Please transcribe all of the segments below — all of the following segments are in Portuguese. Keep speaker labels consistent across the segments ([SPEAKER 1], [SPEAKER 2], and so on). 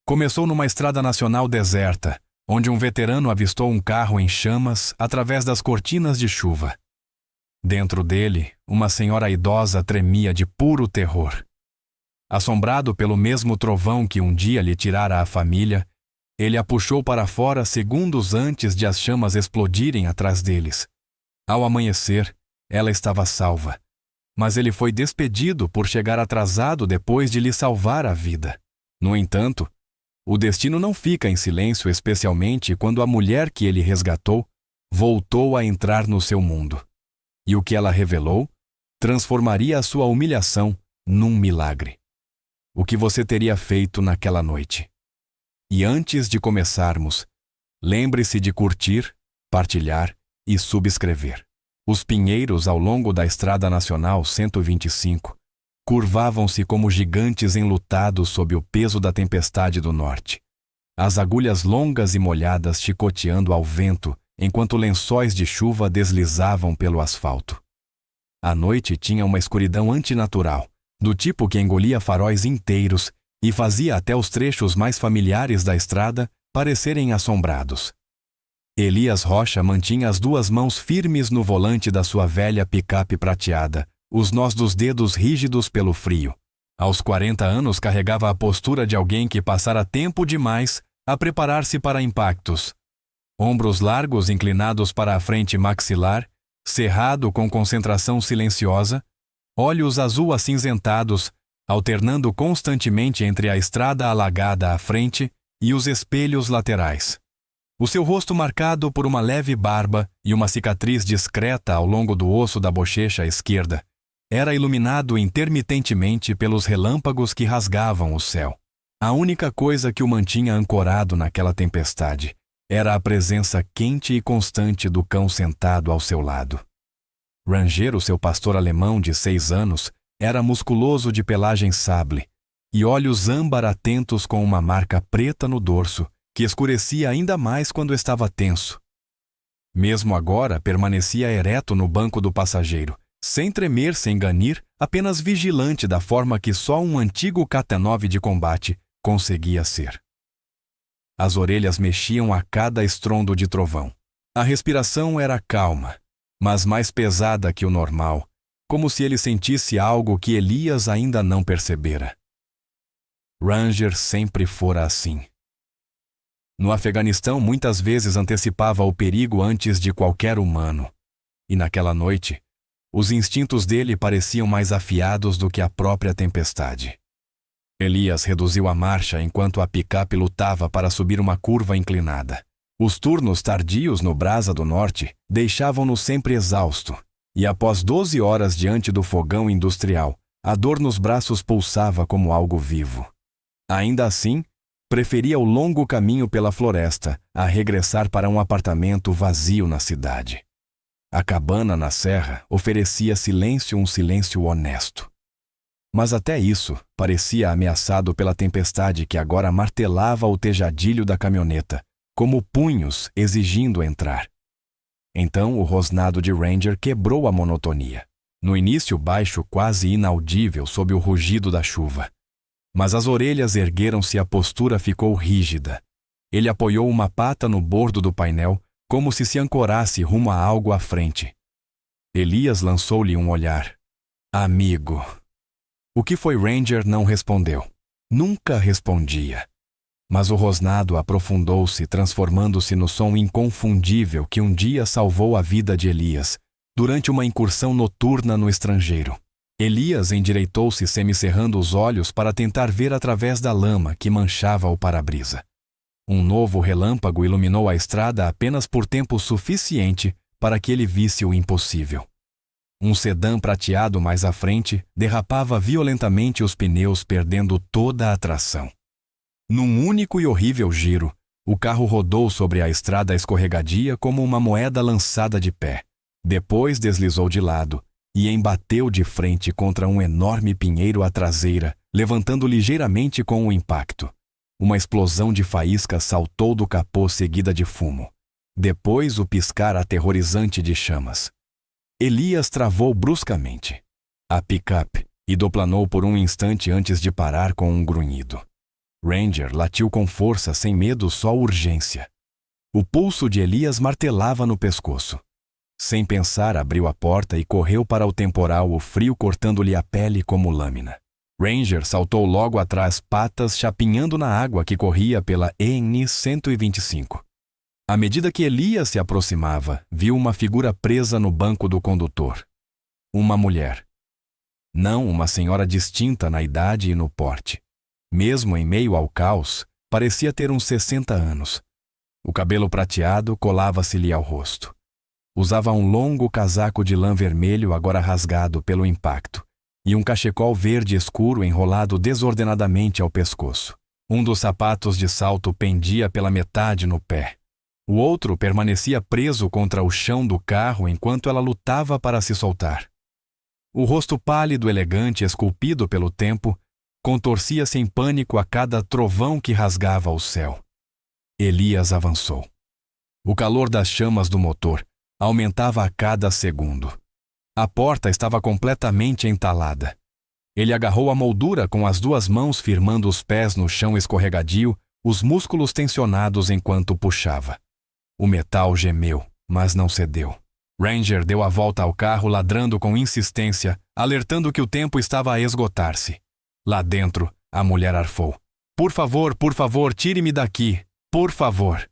[SPEAKER 1] Começou numa estrada nacional deserta, onde um veterano avistou um carro em chamas através das cortinas de chuva. Dentro dele, uma senhora idosa tremia de puro terror. Assombrado pelo mesmo trovão que um dia lhe tirara a família, ele a puxou para fora segundos antes de as chamas explodirem atrás deles. Ao amanhecer, ela estava salva, mas ele foi despedido por chegar atrasado depois de lhe salvar a vida. No entanto, o destino não fica em silêncio, especialmente quando a mulher que ele resgatou voltou a entrar no seu mundo. E o que ela revelou transformaria a sua humilhação num milagre. O que você teria feito naquela noite? E antes de começarmos, lembre-se de curtir, partilhar e subscrever. Os pinheiros ao longo da Estrada Nacional 125 curvavam-se como gigantes enlutados sob o peso da tempestade do norte. As agulhas longas e molhadas chicoteando ao vento enquanto lençóis de chuva deslizavam pelo asfalto. A noite tinha uma escuridão antinatural, do tipo que engolia faróis inteiros e fazia até os trechos mais familiares da estrada parecerem assombrados. Elias Rocha mantinha as duas mãos firmes no volante da sua velha picape prateada, os nós dos dedos rígidos pelo frio. Aos 40 anos carregava a postura de alguém que passara tempo demais a preparar-se para impactos. Ombros largos inclinados para a frente maxilar, cerrado com concentração silenciosa, olhos azul acinzentados, alternando constantemente entre a estrada alagada à frente e os espelhos laterais. O seu rosto marcado por uma leve barba e uma cicatriz discreta ao longo do osso da bochecha esquerda, era iluminado intermitentemente pelos relâmpagos que rasgavam o céu. A única coisa que o mantinha ancorado naquela tempestade era a presença quente e constante do cão sentado ao seu lado. Ranger, o seu pastor alemão de 6 anos, era musculoso de pelagem sable e olhos âmbar atentos com uma marca preta no dorso, que escurecia ainda mais quando estava tenso. Mesmo agora, permanecia ereto no banco do passageiro, sem tremer, sem ganir, apenas vigilante da forma que só um antigo K-9 de combate conseguia ser. As orelhas mexiam a cada estrondo de trovão. A respiração era calma, mas mais pesada que o normal, como se ele sentisse algo que Elias ainda não percebera. Ranger sempre fora assim. No Afeganistão, muitas vezes antecipava o perigo antes de qualquer humano. E naquela noite, os instintos dele pareciam mais afiados do que a própria tempestade. Elias reduziu a marcha enquanto a picape lutava para subir uma curva inclinada. Os turnos tardios no Brasa do Norte deixavam-no sempre exausto, e após 12 horas diante do fogão industrial, a dor nos braços pulsava como algo vivo. Ainda assim, preferia o longo caminho pela floresta a regressar para um apartamento vazio na cidade. A cabana na serra oferecia um silêncio honesto. Mas até isso parecia ameaçado pela tempestade que agora martelava o tejadilho da caminhoneta, como punhos exigindo entrar. Então o rosnado de Ranger quebrou a monotonia. No início baixo, quase inaudível sob o rugido da chuva. Mas as orelhas ergueram-se e a postura ficou rígida. Ele apoiou uma pata no bordo do painel, como se ancorasse rumo a algo à frente. Elias lançou-lhe um olhar. Amigo. O que foi Ranger não respondeu. Nunca respondia. Mas o rosnado aprofundou-se, transformando-se no som inconfundível que um dia salvou a vida de Elias, durante uma incursão noturna no estrangeiro. Elias endireitou-se semicerrando os olhos para tentar ver através da lama que manchava o para-brisa. Um novo relâmpago iluminou a estrada apenas por tempo suficiente para que ele visse o impossível. Um sedã prateado mais à frente derrapava violentamente os pneus, perdendo toda a tração. Num único e horrível giro, o carro rodou sobre a estrada escorregadia como uma moeda lançada de pé. Depois deslizou de lado e embateu de frente contra um enorme pinheiro à traseira, levantando ligeiramente com o impacto. Uma explosão de faísca saltou do capô seguida de fumo. Depois o piscar aterrorizante de chamas. Elias travou bruscamente. A picape hidroplanou por um instante antes de parar com um grunhido. Ranger latiu com força, sem medo, só urgência. O pulso de Elias martelava no pescoço. Sem pensar, abriu a porta e correu para o temporal, o frio cortando-lhe a pele como lâmina. Ranger saltou logo atrás, patas chapinhando na água que corria pela EN 125. À medida que Elias se aproximava, viu uma figura presa no banco do condutor. Uma mulher. Não uma senhora distinta na idade e no porte. Mesmo em meio ao caos, parecia ter uns 60 anos. O cabelo prateado colava-se-lhe ao rosto. Usava um longo casaco de lã vermelho, agora rasgado pelo impacto, e um cachecol verde escuro enrolado desordenadamente ao pescoço. Um dos sapatos de salto pendia pela metade no pé. O outro permanecia preso contra o chão do carro enquanto ela lutava para se soltar. O rosto pálido, elegante, esculpido pelo tempo, contorcia-se em pânico a cada trovão que rasgava o céu. Elias avançou. O calor das chamas do motor aumentava a cada segundo. A porta estava completamente entalada. Ele agarrou a moldura com as duas mãos, firmando os pés no chão escorregadio, os músculos tensionados enquanto puxava. O metal gemeu, mas não cedeu. Ranger deu a volta ao carro, ladrando com insistência, alertando que o tempo estava a esgotar-se. Lá dentro, a mulher arfou. Por favor, tire-me daqui. Por favor."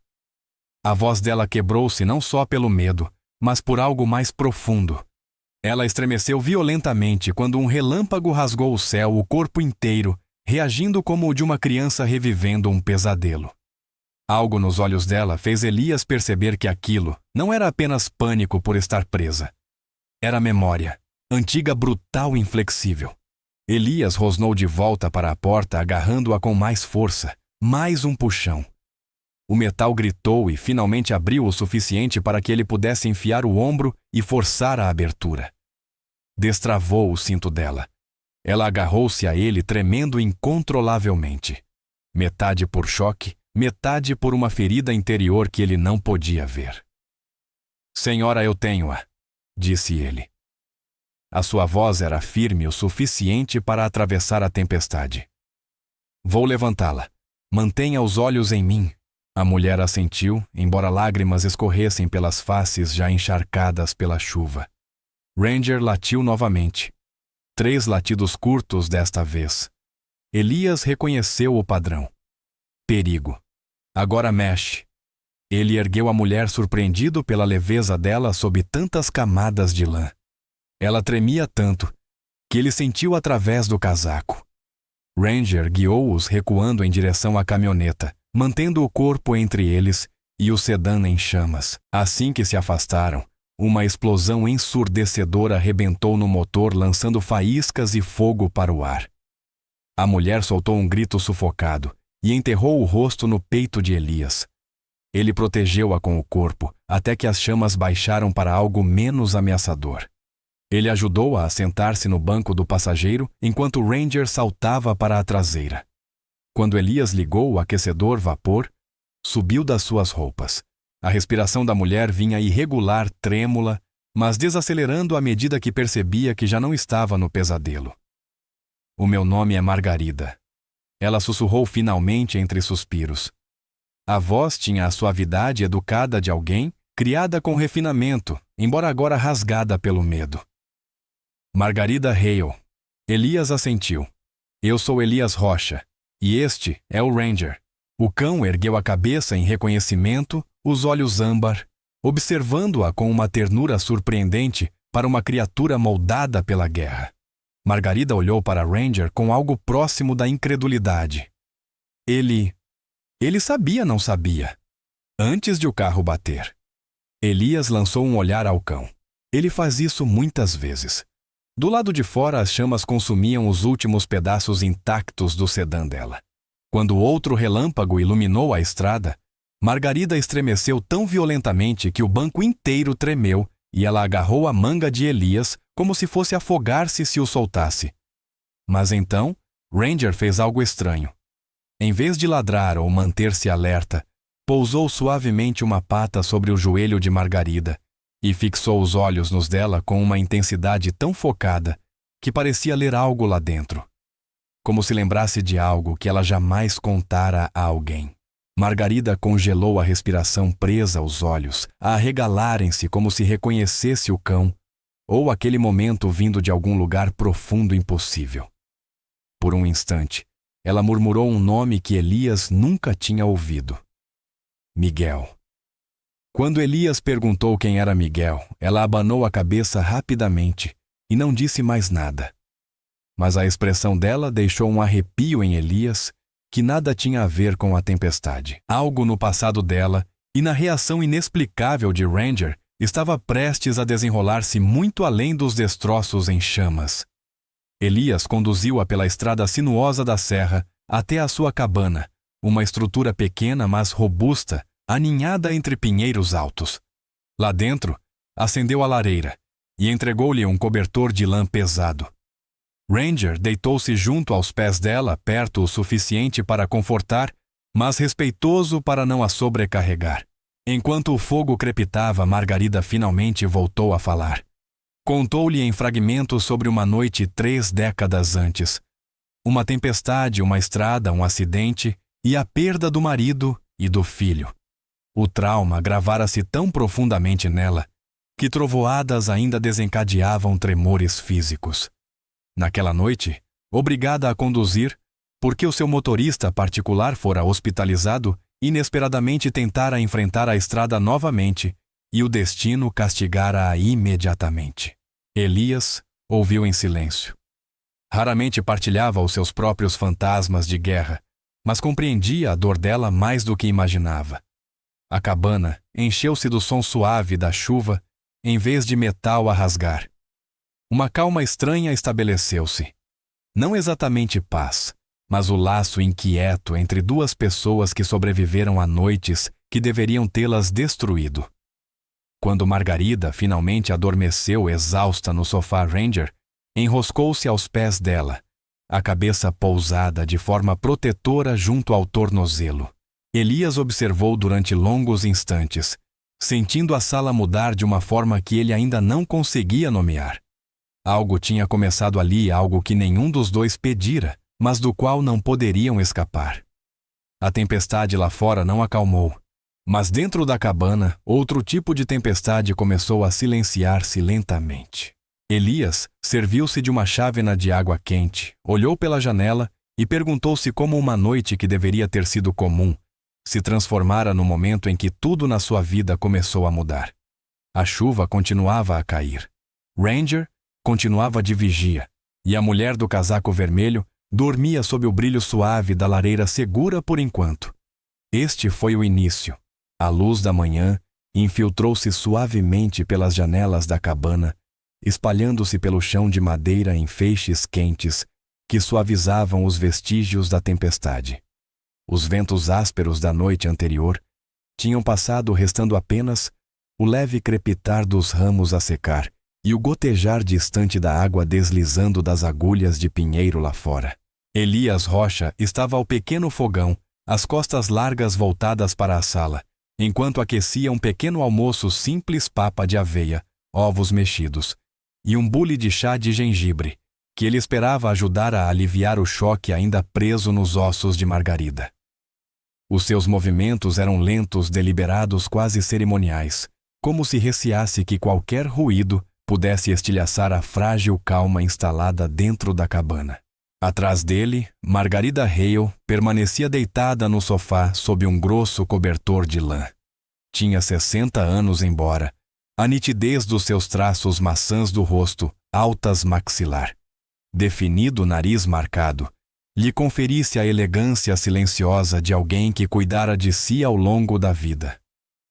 [SPEAKER 1] A voz dela quebrou-se não só pelo medo, mas por algo mais profundo. Ela estremeceu violentamente quando um relâmpago rasgou o céu, o corpo inteiro, reagindo como o de uma criança revivendo um pesadelo. Algo nos olhos dela fez Elias perceber que aquilo não era apenas pânico por estar presa. Era memória, antiga, brutal e inflexível. Elias rosnou de volta para a porta, agarrando-a com mais força, mais um puxão. O metal gritou e finalmente abriu o suficiente para que ele pudesse enfiar o ombro e forçar a abertura. Destravou o cinto dela. Ela agarrou-se a ele, tremendo incontrolavelmente. Metade por choque, metade por uma ferida interior que ele não podia ver. "Senhora, eu tenho-a", disse ele. A sua voz era firme o suficiente para atravessar a tempestade. "Vou levantá-la. Mantenha os olhos em mim." A mulher assentiu, embora lágrimas escorressem pelas faces já encharcadas pela chuva. Ranger latiu novamente. 3 latidos curtos desta vez. Elias reconheceu o padrão. Perigo. Agora mexe. Ele ergueu a mulher, surpreendido pela leveza dela sob tantas camadas de lã. Ela tremia tanto que ele sentiu através do casaco. Ranger guiou-os recuando em direção à caminhoneta, mantendo o corpo entre eles e o sedã em chamas. Assim que se afastaram, uma explosão ensurdecedora rebentou no motor, lançando faíscas e fogo para o ar. A mulher soltou um grito sufocado e enterrou o rosto no peito de Elias. Ele protegeu-a com o corpo, até que as chamas baixaram para algo menos ameaçador. Ele ajudou-a a sentar-se no banco do passageiro, enquanto Ranger saltava para a traseira. Quando Elias ligou o aquecedor vapor, subiu das suas roupas. A respiração da mulher vinha irregular, trêmula, mas desacelerando à medida que percebia que já não estava no pesadelo. "O meu nome é Margarida." Ela sussurrou finalmente entre suspiros. A voz tinha a suavidade educada de alguém, criada com refinamento, embora agora rasgada pelo medo. "Margarida Hale." Elias assentiu. "Eu sou Elias Rocha. E este é o Ranger." O cão ergueu a cabeça em reconhecimento, os olhos âmbar, observando-a com uma ternura surpreendente para uma criatura moldada pela guerra. Margarida olhou para Ranger com algo próximo da incredulidade. Ele sabia, não sabia. Antes de o carro bater. Elias lançou um olhar ao cão. Ele faz isso muitas vezes. Do lado de fora, as chamas consumiam os últimos pedaços intactos do sedã dela. Quando outro relâmpago iluminou a estrada, Margarida estremeceu tão violentamente que o banco inteiro tremeu e ela agarrou a manga de Elias como se fosse afogar-se se o soltasse. Mas então, Ranger fez algo estranho. Em vez de ladrar ou manter-se alerta, pousou suavemente uma pata sobre o joelho de Margarida e fixou os olhos nos dela com uma intensidade tão focada que parecia ler algo lá dentro. como se lembrasse de algo que ela jamais contara a alguém. Margarida congelou a respiração presa aos olhos, a arregalarem-se como se reconhecesse o cão, ou aquele momento vindo de algum lugar profundo e impossível. Por um instante, ela murmurou um nome que Elias nunca tinha ouvido. Miguel. Quando Elias perguntou quem era Miguel, ela abanou a cabeça rapidamente e não disse mais nada. Mas a expressão dela deixou um arrepio em Elias que nada tinha a ver com a tempestade. Algo no passado dela e na reação inexplicável de Ranger estava prestes a desenrolar-se muito além dos destroços em chamas. Elias conduziu-a pela estrada sinuosa da serra até a sua cabana, uma estrutura pequena mas robusta, aninhada entre pinheiros altos. Lá dentro, acendeu a lareira e entregou-lhe um cobertor de lã pesado. Ranger deitou-se junto aos pés dela, perto o suficiente para confortar, mas respeitoso para não a sobrecarregar. Enquanto o fogo crepitava, Margarida finalmente voltou a falar. Contou-lhe em fragmentos sobre uma noite 3 décadas antes. Uma tempestade, uma estrada, um acidente e a perda do marido e do filho. O trauma gravara-se tão profundamente nela que trovoadas ainda desencadeavam tremores físicos. Naquela noite, obrigada a conduzir, porque o seu motorista particular fora hospitalizado, inesperadamente tentara enfrentar a estrada novamente e o destino castigara-a imediatamente. Elias ouviu em silêncio. Raramente partilhava os seus próprios fantasmas de guerra, mas compreendia a dor dela mais do que imaginava. A cabana encheu-se do som suave da chuva em vez de metal a rasgar. Uma calma estranha estabeleceu-se. Não exatamente paz, mas o laço inquieto entre duas pessoas que sobreviveram a noites que deveriam tê-las destruído. Quando Margarida finalmente adormeceu exausta no sofá Ranger, enroscou-se aos pés dela, a cabeça pousada de forma protetora junto ao tornozelo. Elias observou durante longos instantes, sentindo a sala mudar de uma forma que ele ainda não conseguia nomear. Algo tinha começado ali, algo que nenhum dos dois pedira, mas do qual não poderiam escapar. A tempestade lá fora não acalmou, mas dentro da cabana, outro tipo de tempestade começou a silenciar-se lentamente. Elias serviu-se de uma chávena de água quente, olhou pela janela e perguntou-se como uma noite que deveria ter sido comum se transformara no momento em que tudo na sua vida começou a mudar. A chuva continuava a cair. Ranger continuava de vigia, e a mulher do casaco vermelho dormia sob o brilho suave da lareira segura por enquanto. Este foi o início. A luz da manhã infiltrou-se suavemente pelas janelas da cabana, espalhando-se pelo chão de madeira em feixes quentes que suavizavam os vestígios da tempestade. Os ventos ásperos da noite anterior tinham passado, restando apenas o leve crepitar dos ramos a secar e o gotejar distante da água deslizando das agulhas de pinheiro lá fora. Elias Rocha estava ao pequeno fogão, as costas largas voltadas para a sala, enquanto aquecia um pequeno almoço simples, papa de aveia, ovos mexidos e um bule de chá de gengibre, que ele esperava ajudar a aliviar o choque ainda preso nos ossos de Margarida. Os seus movimentos eram lentos, deliberados, quase cerimoniais, como se receasse que qualquer ruído pudesse estilhaçar a frágil calma instalada dentro da cabana. Atrás dele, Margarida Hale permanecia deitada no sofá sob um grosso cobertor de lã. Tinha 60 anos embora. A nitidez dos seus traços maçãs do rosto, altas maxilar, definido nariz marcado, lhe conferisse a elegância silenciosa de alguém que cuidara de si ao longo da vida.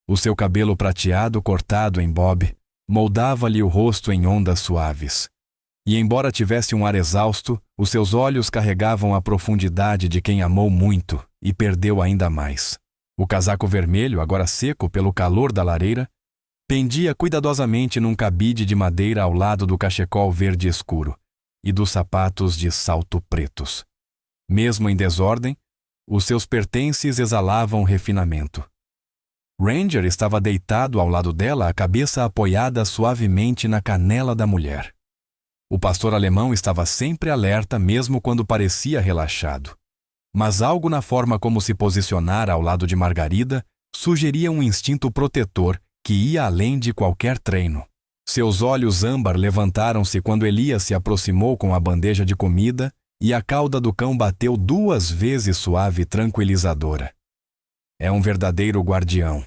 [SPEAKER 1] O seu cabelo prateado cortado em bob moldava-lhe o rosto em ondas suaves. E embora tivesse um ar exausto, os seus olhos carregavam a profundidade de quem amou muito e perdeu ainda mais. O casaco vermelho, agora seco pelo calor da lareira, pendia cuidadosamente num cabide de madeira ao lado do cachecol verde escuro e dos sapatos de salto pretos. Mesmo em desordem, os seus pertences exalavam refinamento. Ranger estava deitado ao lado dela, a cabeça apoiada suavemente na canela da mulher. O pastor alemão estava sempre alerta mesmo quando parecia relaxado. Mas algo na forma como se posicionara ao lado de Margarida sugeria um instinto protetor que ia além de qualquer treino. Seus olhos âmbar levantaram-se quando Elias se aproximou com a bandeja de comida e a cauda do cão bateu 2 vezes suave e tranquilizadora. É um verdadeiro guardião,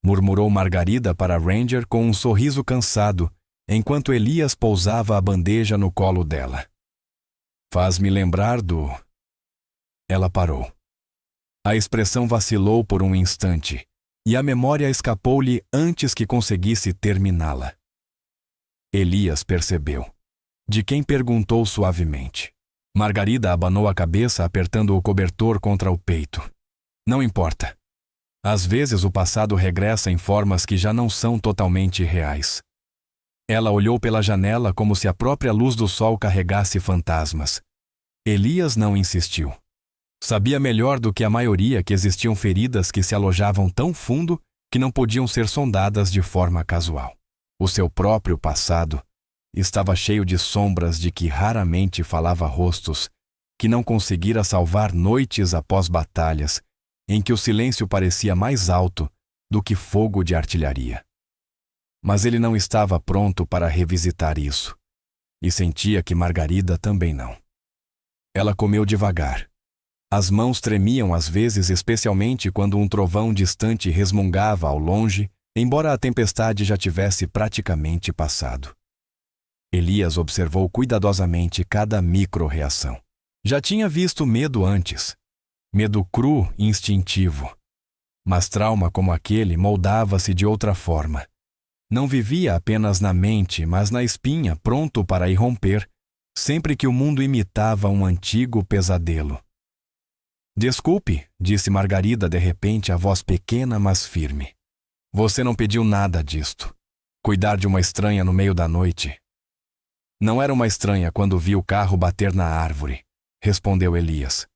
[SPEAKER 1] murmurou Margarida para Ranger com um sorriso cansado, enquanto Elias pousava a bandeja no colo dela. Faz-me lembrar do... Ela parou. A expressão vacilou por um instante, e a memória escapou-lhe antes que conseguisse terminá-la. Elias percebeu. De quem perguntou suavemente. Margarida abanou a cabeça apertando o cobertor contra o peito. Não importa. Às vezes o passado regressa em formas que já não são totalmente reais. Ela olhou pela janela como se a própria luz do sol carregasse fantasmas. Elias não insistiu. Sabia melhor do que a maioria que existiam feridas que se alojavam tão fundo que não podiam ser sondadas de forma casual. O seu próprio passado estava cheio de sombras de que raramente falava rostos, que não conseguira salvar noites após batalhas, em que o silêncio parecia mais alto do que fogo de artilharia. Mas ele não estava pronto para revisitar isso, e sentia que Margarida também não. Ela comeu devagar. As mãos tremiam às vezes, especialmente quando um trovão distante resmungava ao longe, embora a tempestade já tivesse praticamente passado. Elias observou cuidadosamente cada micro-reação. Já tinha visto medo antes. Medo cru e instintivo. Mas trauma como aquele moldava-se de outra forma. Não vivia apenas na mente, mas na espinha, pronto para irromper, sempre que o mundo imitava um antigo pesadelo. Desculpe, disse Margarida de repente, a voz pequena mas firme. Você não pediu nada disto. Cuidar de uma estranha no meio da noite. Não era uma estranha quando vi o carro bater na árvore, respondeu Elias.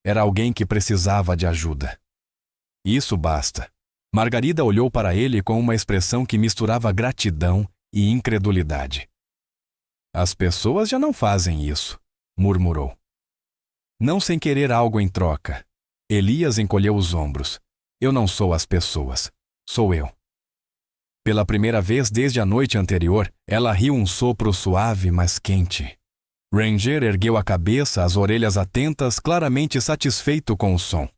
[SPEAKER 1] Era alguém que precisava de ajuda. Isso basta. Margarida olhou para ele com uma expressão que misturava gratidão e incredulidade. As pessoas já não fazem isso, murmurou. Não sem querer algo em troca. Elias encolheu os ombros. Eu não sou as pessoas. Sou eu. Pela primeira vez desde a noite anterior, ela riu um sopro suave, mas quente. Ranger ergueu a cabeça, as orelhas atentas, claramente satisfeito com o som.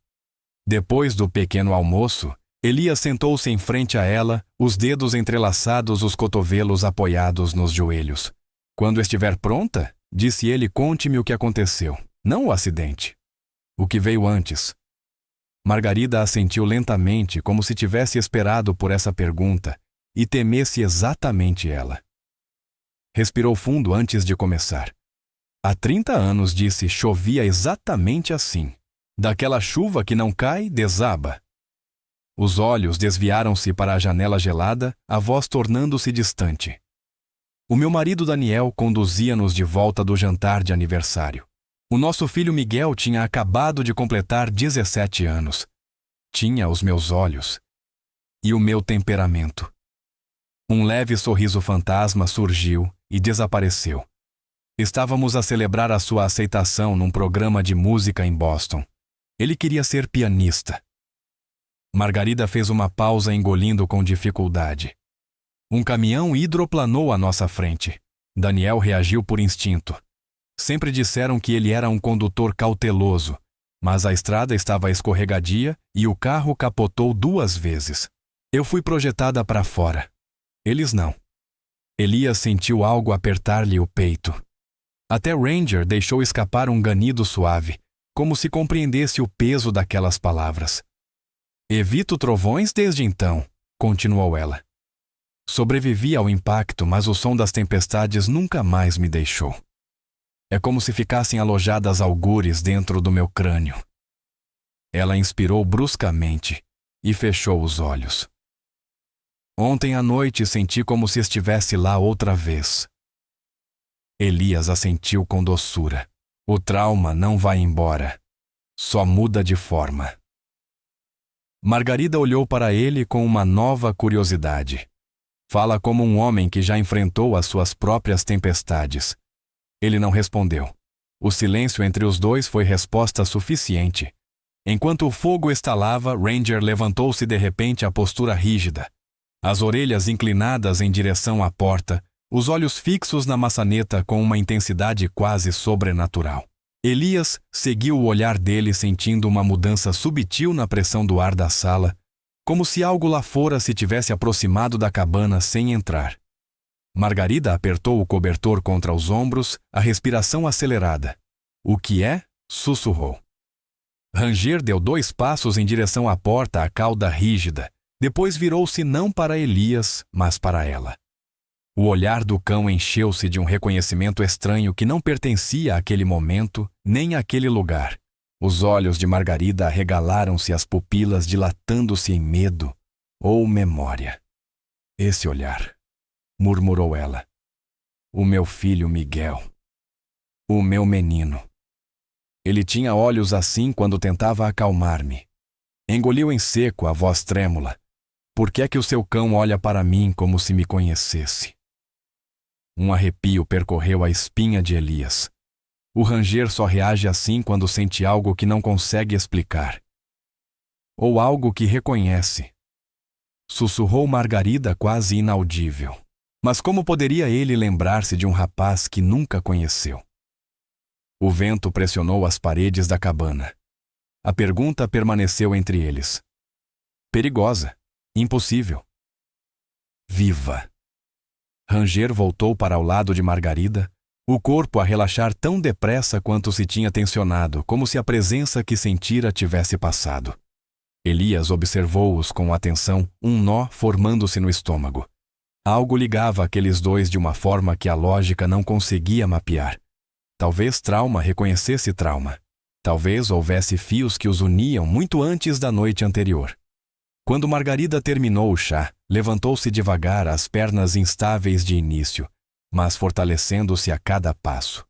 [SPEAKER 1] Depois do pequeno almoço, Elias sentou-se em frente a ela, os dedos entrelaçados, os cotovelos apoiados nos joelhos. Quando estiver pronta, disse ele, conte-me o que aconteceu. Não o acidente. O que veio antes. Margarida assentiu lentamente, como se tivesse esperado por essa pergunta, e temesse exatamente ela. Respirou fundo antes de começar. Há 30 anos, disse, chovia exatamente assim. Daquela chuva que não cai, desaba. Os olhos desviaram-se para a janela gelada, a voz tornando-se distante. O meu marido Daniel conduzia-nos de volta do jantar de aniversário. O nosso filho Miguel tinha acabado de completar 17 anos. Tinha os meus olhos e o meu temperamento. Um leve sorriso fantasma surgiu e desapareceu. Estávamos a celebrar a sua aceitação num programa de música em Boston. Ele queria ser pianista. Margarida fez uma pausa, engolindo com dificuldade. Um caminhão hidroplanou à nossa frente. Daniel reagiu por instinto. Sempre disseram que ele era um condutor cauteloso, mas a estrada estava escorregadia e o carro capotou 2 vezes. Eu fui projetada para fora. Eles não. Elias sentiu algo apertar-lhe o peito. Até Ranger deixou escapar um ganido suave, como se compreendesse o peso daquelas palavras. Evito trovões desde então, continuou ela. Sobrevivi ao impacto, mas o som das tempestades nunca mais me deixou. É como se ficassem alojadas algures dentro do meu crânio. Ela inspirou bruscamente e fechou os olhos. Ontem à noite senti como se estivesse lá outra vez. Elias assentiu com doçura. O trauma não vai embora. Só muda de forma. Margarida olhou para ele com uma nova curiosidade. Fala como um homem que já enfrentou as suas próprias tempestades. Ele não respondeu. O silêncio entre os dois foi resposta suficiente. Enquanto o fogo estalava, Ranger levantou-se de repente à postura rígida. As orelhas inclinadas em direção à porta, os olhos fixos na maçaneta com uma intensidade quase sobrenatural. Elias seguiu o olhar dele sentindo uma mudança sutil na pressão do ar da sala, como se algo lá fora se tivesse aproximado da cabana sem entrar. Margarida apertou o cobertor contra os ombros, a respiração acelerada. "O que é?" sussurrou. Ranger deu 2 passos em direção à porta, a cauda rígida. Depois virou-se não para Elias, mas para ela. O olhar do cão encheu-se de um reconhecimento estranho que não pertencia àquele momento, nem àquele lugar. Os olhos de Margarida arregalaram-se, as pupilas dilatando-se em medo ou memória. "Esse olhar", murmurou ela. "O meu filho Miguel. O meu menino. Ele tinha olhos assim quando tentava acalmar-me." Engoliu em seco, a voz trêmula. "Por que é que o seu cão olha para mim como se me conhecesse?" Um arrepio percorreu a espinha de Elias. O ranger só reage assim quando sente algo que não consegue explicar. Ou algo que reconhece. Sussurrou Margarida, quase inaudível. Mas como poderia ele lembrar-se de um rapaz que nunca conheceu? O vento pressionou as paredes da cabana. A pergunta permaneceu entre eles. Perigosa. Impossível. Viva. Ranger voltou para o lado de Margarida, o corpo a relaxar tão depressa quanto se tinha tensionado, como se a presença que sentira tivesse passado. Elias observou-os com atenção, um nó formando-se no estômago. Algo ligava aqueles dois de uma forma que a lógica não conseguia mapear. Talvez trauma reconhecesse trauma. Talvez houvesse fios que os uniam muito antes da noite anterior. Quando Margarida terminou o chá, levantou-se devagar, as pernas instáveis de início, mas fortalecendo-se a cada passo.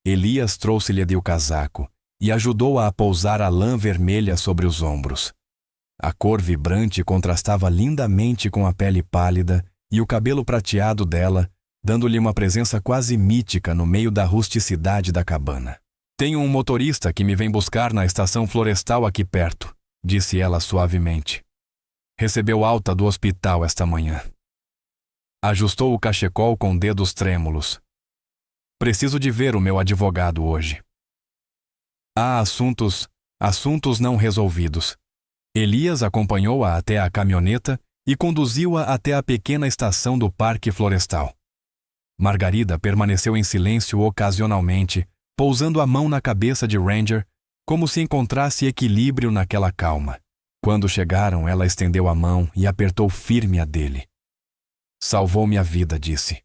[SPEAKER 1] Elias trouxe-lhe o casaco e ajudou-a a pousar a lã vermelha sobre os ombros. A cor vibrante contrastava lindamente com a pele pálida e o cabelo prateado dela, dando-lhe uma presença quase mítica no meio da rusticidade da cabana. "Tenho um motorista que me vem buscar na estação florestal aqui perto", disse ela suavemente. "Recebeu alta do hospital esta manhã." Ajustou o cachecol com dedos trêmulos. "Preciso de ver o meu advogado hoje. Há assuntos não resolvidos." Elias acompanhou-a até a caminhoneta e conduziu-a até a pequena estação do Parque Florestal. Margarida permaneceu em silêncio ocasionalmente, pousando a mão na cabeça de Ranger, como se encontrasse equilíbrio naquela calma. Quando chegaram, ela estendeu a mão e apertou firme a dele. "Salvou-me a vida", disse.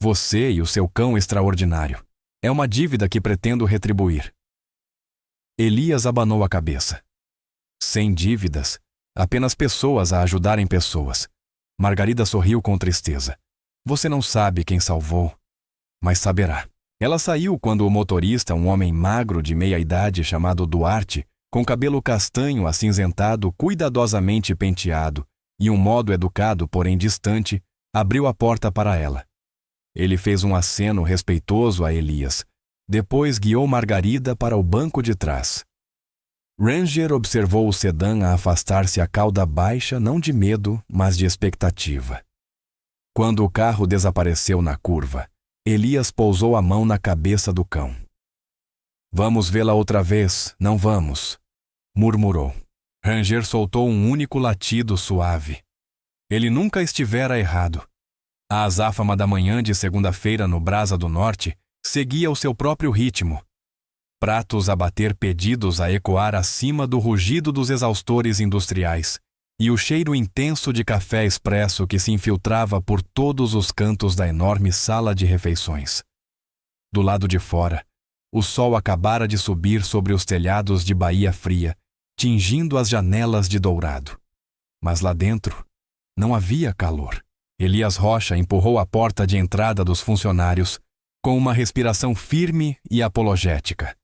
[SPEAKER 1] "Você e o seu cão extraordinário. É uma dívida que pretendo retribuir." Elias abanou a cabeça. "Sem dívidas, apenas pessoas a ajudarem pessoas." Margarida sorriu com tristeza. "Você não sabe quem salvou, mas saberá." Ela saiu quando o motorista, um homem magro de meia-idade chamado Duarte, com cabelo castanho acinzentado, cuidadosamente penteado, e um modo educado, porém distante, abriu a porta para ela. Ele fez um aceno respeitoso a Elias. Depois guiou Margarida para o banco de trás. Ranger observou o sedã a afastar-se a cauda baixa, não de medo, mas de expectativa. Quando o carro desapareceu na curva, Elias pousou a mão na cabeça do cão. "Vamos vê-la outra vez, não vamos?" murmurou. Ranger soltou um único latido suave. Ele nunca estivera errado. A azáfama da manhã de segunda-feira no Brasa do Norte seguia o seu próprio ritmo. Pratos a bater, pedidos a ecoar acima do rugido dos exaustores industriais, e o cheiro intenso de café expresso que se infiltrava por todos os cantos da enorme sala de refeições. Do lado de fora, o sol acabara de subir sobre os telhados de Bahia Fria, tingindo as janelas de dourado. Mas lá dentro, não havia calor. Elias Rocha empurrou a porta de entrada dos funcionários com uma respiração firme e apologética.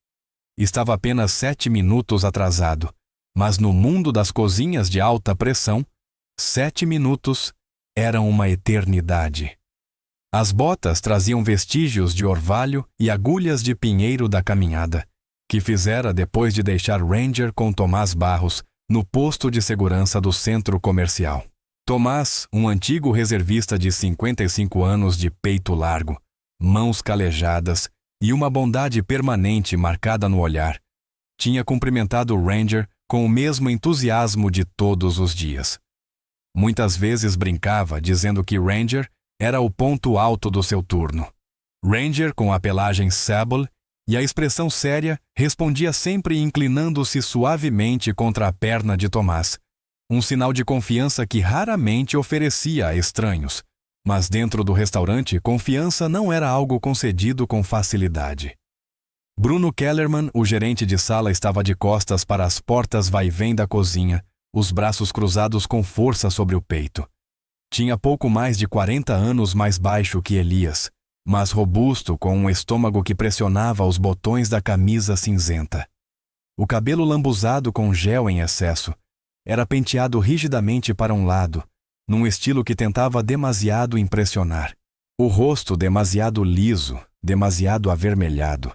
[SPEAKER 1] Estava apenas 7 minutos atrasado, mas no mundo das cozinhas de alta pressão, 7 minutos eram uma eternidade. As botas traziam vestígios de orvalho e agulhas de pinheiro da caminhada, que fizera depois de deixar Ranger com Tomás Barros no posto de segurança do centro comercial. Tomás, um antigo reservista de 55 anos de peito largo, mãos calejadas e uma bondade permanente marcada no olhar, tinha cumprimentado Ranger com o mesmo entusiasmo de todos os dias. Muitas vezes brincava dizendo que Ranger era o ponto alto do seu turno. Ranger, com a pelagem sable e a expressão séria, respondia sempre inclinando-se suavemente contra a perna de Tomás, um sinal de confiança que raramente oferecia a estranhos, mas dentro do restaurante confiança não era algo concedido com facilidade. Bruno Kellerman, o gerente de sala, estava de costas para as portas vai-vem da cozinha, os braços cruzados com força sobre o peito. Tinha pouco mais de 40 anos mais baixo que Elias, mas robusto, com um estômago que pressionava os botões da camisa cinzenta. O cabelo lambuzado com gel em excesso era penteado rigidamente para um lado, num estilo que tentava demasiado impressionar. O rosto demasiado liso, demasiado avermelhado,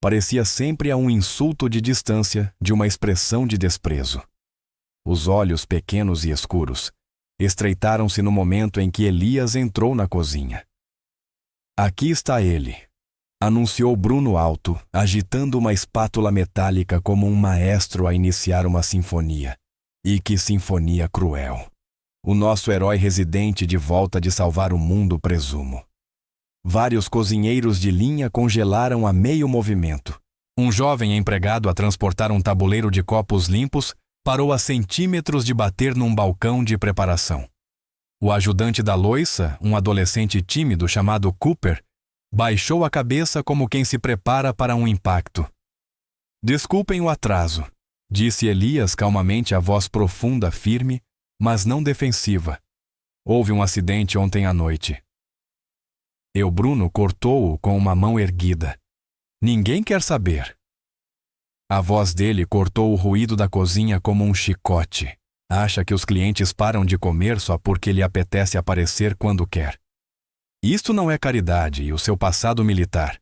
[SPEAKER 1] parecia sempre a um insulto de distância de uma expressão de desprezo. Os olhos pequenos e escuros estreitaram-se no momento em que Elias entrou na cozinha. Aqui está ele, anunciou Bruno alto, agitando uma espátula metálica como um maestro a iniciar uma sinfonia. E que sinfonia cruel! O nosso herói residente de volta de salvar o mundo, presumo. Vários cozinheiros de linha congelaram a meio movimento. Um jovem empregado a transportar um tabuleiro de copos limpos parou a centímetros de bater num balcão de preparação. O ajudante da loiça, um adolescente tímido chamado Cooper, baixou a cabeça como quem se prepara para um impacto. Desculpem o atraso, disse Elias calmamente, a voz profunda, firme, mas não defensiva. Houve um acidente ontem à noite. Bruno cortou-o com uma mão erguida. Ninguém quer saber. A voz dele cortou o ruído da cozinha como um chicote. Acha que os clientes param de comer só porque lhe apetece aparecer quando quer. Isto não é caridade e o seu passado militar.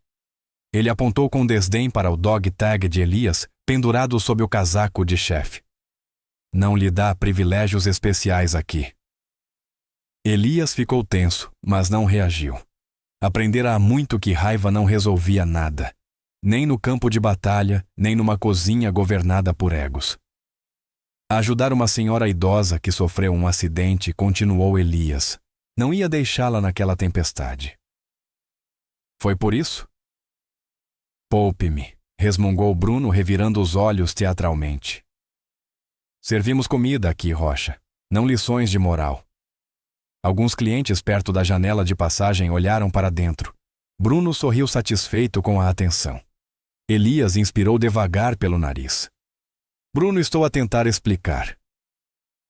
[SPEAKER 1] Ele apontou com desdém para o dog tag de Elias, pendurado sob o casaco de chefe. Não lhe dá privilégios especiais aqui. Elias ficou tenso, mas não reagiu. Aprendera há muito que raiva não resolvia nada, nem no campo de batalha, nem numa cozinha governada por egos. Ajudar uma senhora idosa que sofreu um acidente, continuou Elias. Não ia deixá-la naquela tempestade. Foi por isso? Poupe-me, resmungou Bruno, revirando os olhos teatralmente. Servimos comida aqui, Rocha, não lições de moral. Alguns clientes perto da janela de passagem olharam para dentro. Bruno sorriu satisfeito com a atenção. Elias inspirou devagar pelo nariz. Bruno, estou a tentar explicar.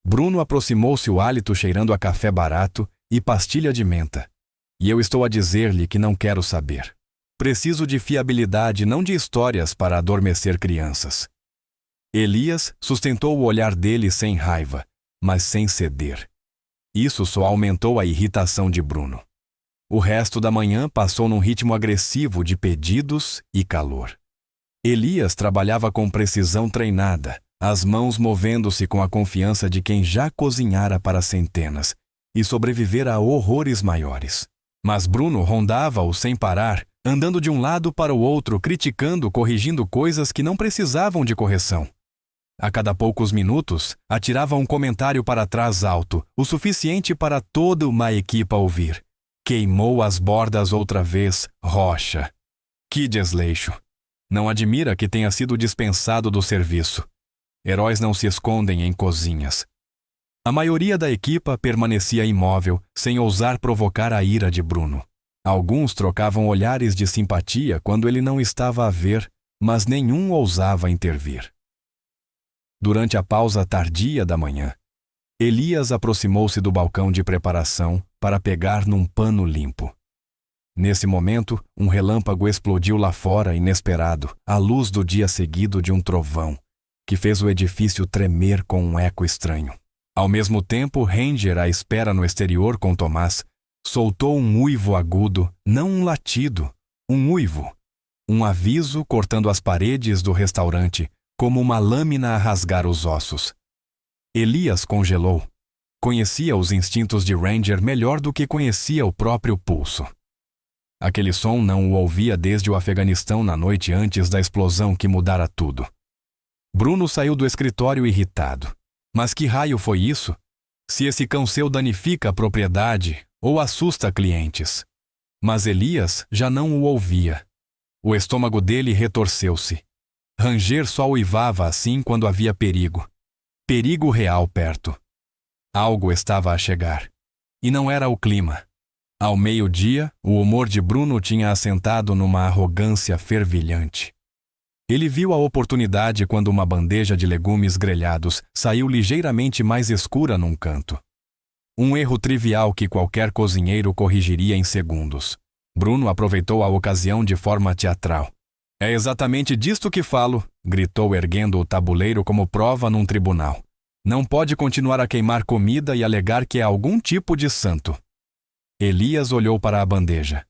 [SPEAKER 1] Bruno aproximou-se, o hálito cheirando a café barato e pastilha de menta. E eu estou a dizer-lhe que não quero saber. Preciso de fiabilidade, não de histórias para adormecer crianças. Elias sustentou o olhar dele sem raiva, mas sem ceder. Isso só aumentou a irritação de Bruno. O resto da manhã passou num ritmo agressivo de pedidos e calor. Elias trabalhava com precisão treinada, as mãos movendo-se com a confiança de quem já cozinhara para centenas e sobrevivera a horrores maiores. Mas Bruno rondava-o sem parar, andando de um lado para o outro, criticando, corrigindo coisas que não precisavam de correção. A cada poucos minutos, atirava um comentário para trás alto, o suficiente para toda uma equipa ouvir. Queimou as bordas outra vez, Rocha. Que desleixo! Não admira que tenha sido dispensado do serviço. Heróis não se escondem em cozinhas. A maioria da equipa permanecia imóvel, sem ousar provocar a ira de Bruno. Alguns trocavam olhares de simpatia quando ele não estava a ver, mas nenhum ousava intervir. Durante a pausa tardia da manhã, Elias aproximou-se do balcão de preparação para pegar num pano limpo. Nesse momento, um relâmpago explodiu lá fora, inesperado, à luz do dia seguido de um trovão, que fez o edifício tremer com um eco estranho. Ao mesmo tempo, Ranger, à espera no exterior com Tomás, Soltou um uivo agudo, não um latido, um uivo. Um aviso cortando as paredes do restaurante, como uma lâmina a rasgar os ossos. Elias congelou. Conhecia os instintos de Ranger melhor do que conhecia o próprio pulso. Aquele som não o ouvia desde o Afeganistão na noite antes da explosão que mudara tudo. Bruno saiu do escritório irritado. Mas que raio foi isso? Se esse cão seu danifica a propriedade ou assusta clientes. Mas Elias já não o ouvia. O estômago dele retorceu-se. Ranger só uivava assim quando havia perigo. Perigo real perto. Algo estava a chegar. E não era o clima. Ao meio-dia, o humor de Bruno tinha assentado numa arrogância fervilhante. Ele viu a oportunidade quando uma bandeja de legumes grelhados saiu ligeiramente mais escura num canto. Um erro trivial que qualquer cozinheiro corrigiria em segundos. Bruno aproveitou a ocasião de forma teatral. "É exatamente disto que falo", gritou erguendo o tabuleiro como prova num tribunal. "Não pode continuar a queimar comida e alegar que é algum tipo de santo." Elias olhou para a bandeja.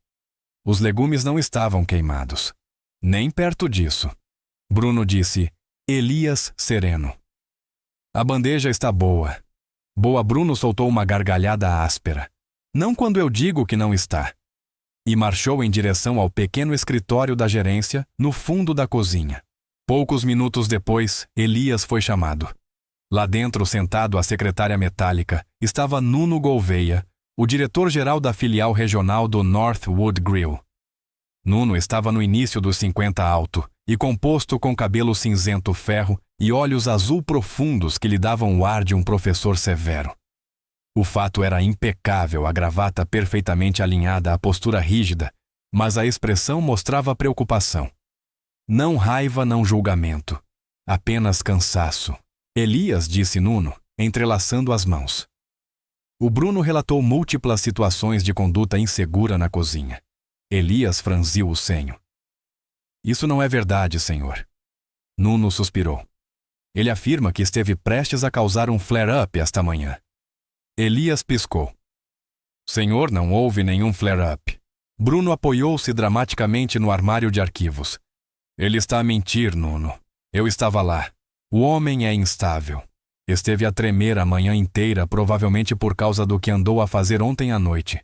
[SPEAKER 1] Os legumes não estavam queimados. Nem perto disso. Bruno disse, Elias sereno. "A bandeja está boa." Boa. Bruno soltou uma gargalhada áspera. "Não quando eu digo que não está." E marchou em direção ao pequeno escritório da gerência, no fundo da cozinha. Poucos minutos depois, Elias foi chamado. Lá dentro, sentado à secretária metálica, estava Nuno Gouveia, o diretor-geral da filial regional do Northwood Grill. Nuno estava no início dos 50 alto e composto com cabelo cinzento ferro e olhos azul profundos que lhe davam o ar de um professor severo. O fato era impecável, a gravata perfeitamente alinhada à postura rígida, mas a expressão mostrava preocupação. Não raiva, não julgamento. Apenas cansaço. "Elias", disse Nuno, entrelaçando as mãos. O Bruno relatou múltiplas situações de conduta insegura na cozinha. Elias franziu o senho. "Isso não é verdade, senhor." Nuno suspirou. "Ele afirma que esteve prestes a causar um flare-up esta manhã." Elias piscou. "Senhor, não houve nenhum flare-up." Bruno apoiou-se dramaticamente no armário de arquivos. "Ele está a mentir, Nuno. Eu estava lá. O homem é instável. Esteve a tremer a manhã inteira, provavelmente por causa do que andou a fazer ontem à noite."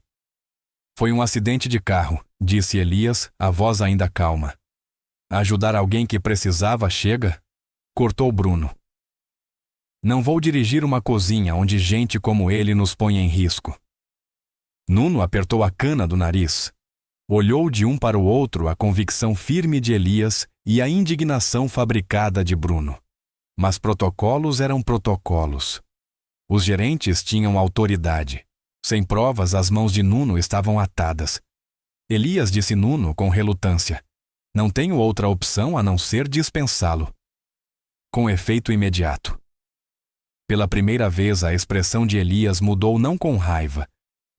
[SPEAKER 1] "Foi um acidente de carro", disse Elias, a voz ainda calma. "Ajudar alguém que precisava chega?" Cortou Bruno. "Não vou dirigir uma cozinha onde gente como ele nos põe em risco." Nuno apertou a cana do nariz. Olhou de um para o outro a convicção firme de Elias e a indignação fabricada de Bruno. Mas protocolos eram protocolos. Os gerentes tinham autoridade. Sem provas, as mãos de Nuno estavam atadas. Elias disse Nuno com relutância. "Não tenho outra opção a não ser dispensá-lo." Com efeito imediato. Pela primeira vez, a expressão de Elias mudou não com raiva,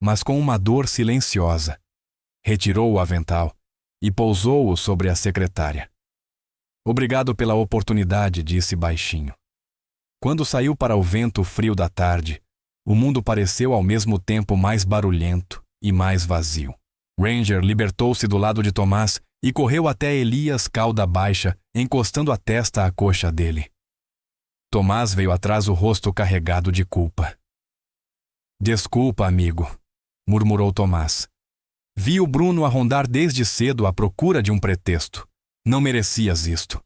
[SPEAKER 1] mas com uma dor silenciosa. Retirou o avental e pousou-o sobre a secretária. "Obrigado pela oportunidade", disse baixinho. Quando saiu para o vento frio da tarde, o mundo pareceu ao mesmo tempo mais barulhento e mais vazio. Ranger libertou-se do lado de Tomás e correu até Elias cauda baixa, encostando a testa à coxa dele. Tomás veio atrás, o rosto carregado de culpa. "Desculpa, amigo", murmurou Tomás. "Vi o Bruno a rondar desde cedo à procura de um pretexto. Não merecias isto."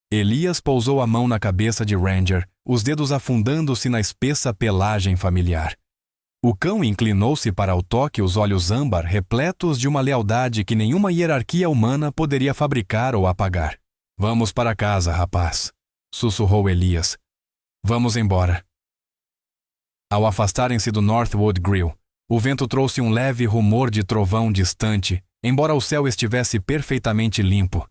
[SPEAKER 1] Elias pousou a mão na cabeça de Ranger, os dedos afundando-se na espessa pelagem familiar. O cão inclinou-se para o toque, os olhos âmbar repletos de uma lealdade que nenhuma hierarquia humana poderia fabricar ou apagar. "Vamos para casa, rapaz", sussurrou Elias. "Vamos embora." Ao afastarem-se do Northwood Grill, o vento trouxe um leve rumor de trovão distante, embora o céu estivesse perfeitamente limpo.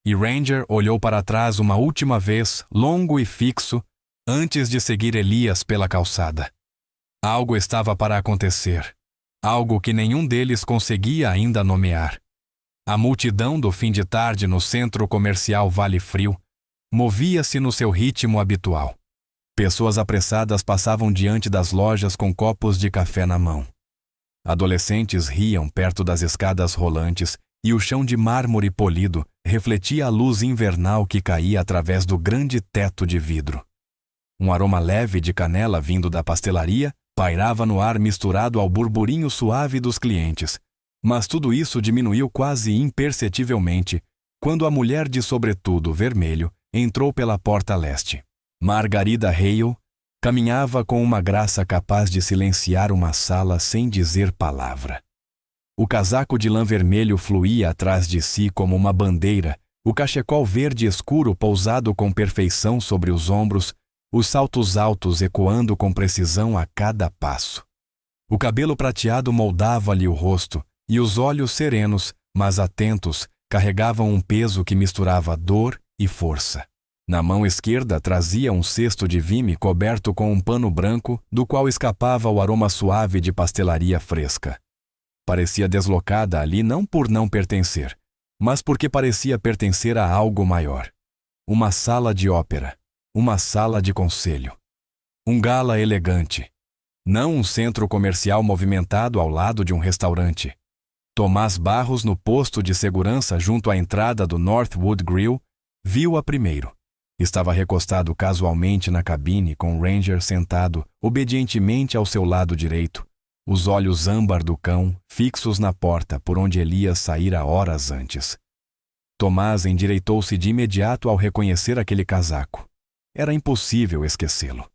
[SPEAKER 1] E Ranger olhou para trás uma última vez, longo e fixo, antes de seguir Elias pela calçada. Algo estava para acontecer. Algo que nenhum deles conseguia ainda nomear. A multidão do fim de tarde no centro comercial Vale Frio movia-se no seu ritmo habitual. Pessoas apressadas passavam diante das lojas com copos de café na mão. Adolescentes riam perto das escadas rolantes e o chão de mármore polido refletia a luz invernal que caía através do grande teto de vidro. Um aroma leve de canela vindo da pastelaria pairava no ar misturado ao burburinho suave dos clientes, mas tudo isso diminuiu quase imperceptivelmente quando a mulher de sobretudo vermelho entrou pela porta leste. Margarida Hale caminhava com uma graça capaz de silenciar uma sala sem dizer palavra. O casaco de lã vermelho fluía atrás de si como uma bandeira, o cachecol verde escuro pousado com perfeição sobre os ombros, os saltos altos ecoando com precisão a cada passo. O cabelo prateado moldava-lhe o rosto, e os olhos serenos, mas atentos, carregavam um peso que misturava dor e força. Na mão esquerda trazia um cesto de vime coberto com um pano branco, do qual escapava o aroma suave de pastelaria fresca. Parecia deslocada ali não por não pertencer, mas porque parecia pertencer a algo maior. Uma sala de ópera, uma sala de conselho. Um gala elegante. Não um centro comercial movimentado ao lado de um restaurante. Tomás Barros, no posto de segurança junto à entrada do Northwood Grill, viu-a primeiro. Estava recostado casualmente na cabine com o Ranger sentado obedientemente ao seu lado direito, os olhos âmbar do cão fixos na porta por onde Elias saíra horas antes. Tomás endireitou-se de imediato ao reconhecer aquele casaco. Era impossível esquecê-lo.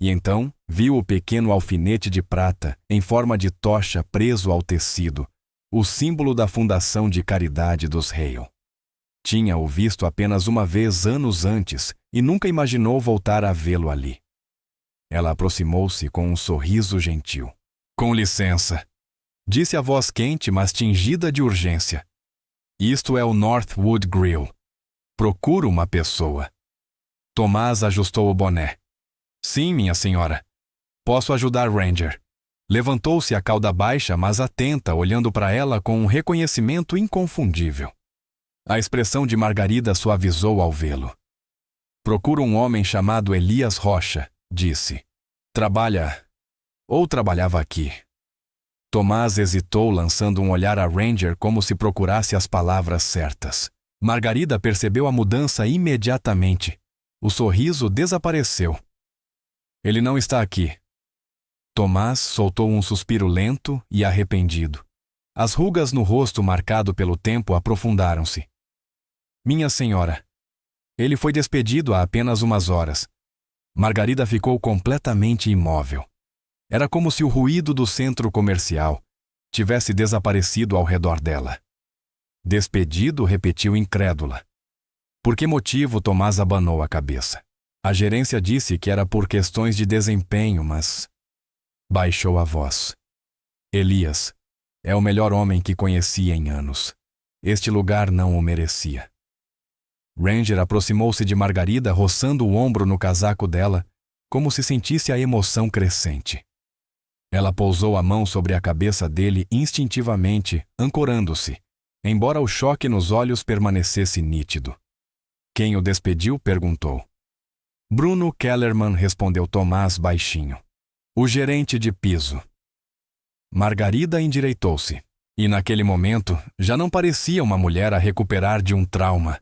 [SPEAKER 1] E então viu o pequeno alfinete de prata em forma de tocha preso ao tecido, o símbolo da Fundação de Caridade dos Hale. Tinha-o visto apenas uma vez anos antes e nunca imaginou voltar a vê-lo ali. Ela aproximou-se com um sorriso gentil. "Com licença", disse a voz quente, mas tingida de urgência. "Isto é o Northwood Grill. Procuro uma pessoa." Tomás ajustou o boné. "Sim, minha senhora. Posso ajudar Ranger." Levantou-se a cauda baixa, mas atenta, olhando para ela com um reconhecimento inconfundível. A expressão de Margarida suavizou ao vê-lo. "Procuro um homem chamado Elias Rocha", disse. "Trabalha... ou trabalhava aqui." Tomás hesitou, lançando um olhar a Ranger como se procurasse as palavras certas. Margarida percebeu a mudança imediatamente. O sorriso desapareceu. "Ele não está aqui." Tomás soltou um suspiro lento e arrependido. As rugas no rosto marcado pelo tempo aprofundaram-se. "Minha senhora, ele foi despedido há apenas umas horas." Margarida ficou completamente imóvel. Era como se o ruído do centro comercial tivesse desaparecido ao redor dela. "Despedido?" repetiu incrédula. Por que motivo Tomás abanou a cabeça? A gerência disse que era por questões de desempenho, mas... Baixou a voz. "Elias é o melhor homem que conhecia em anos. Este lugar não o merecia." Ranger aproximou-se de Margarida, roçando o ombro no casaco dela, como se sentisse a emoção crescente. Ela pousou a mão sobre a cabeça dele instintivamente, ancorando-se, embora o choque nos olhos permanecesse nítido. "Quem o despediu?" perguntou. "Bruno Kellerman", respondeu Tomás baixinho. "O gerente de piso." Margarida endireitou-se, e naquele momento já não parecia uma mulher a recuperar de um trauma,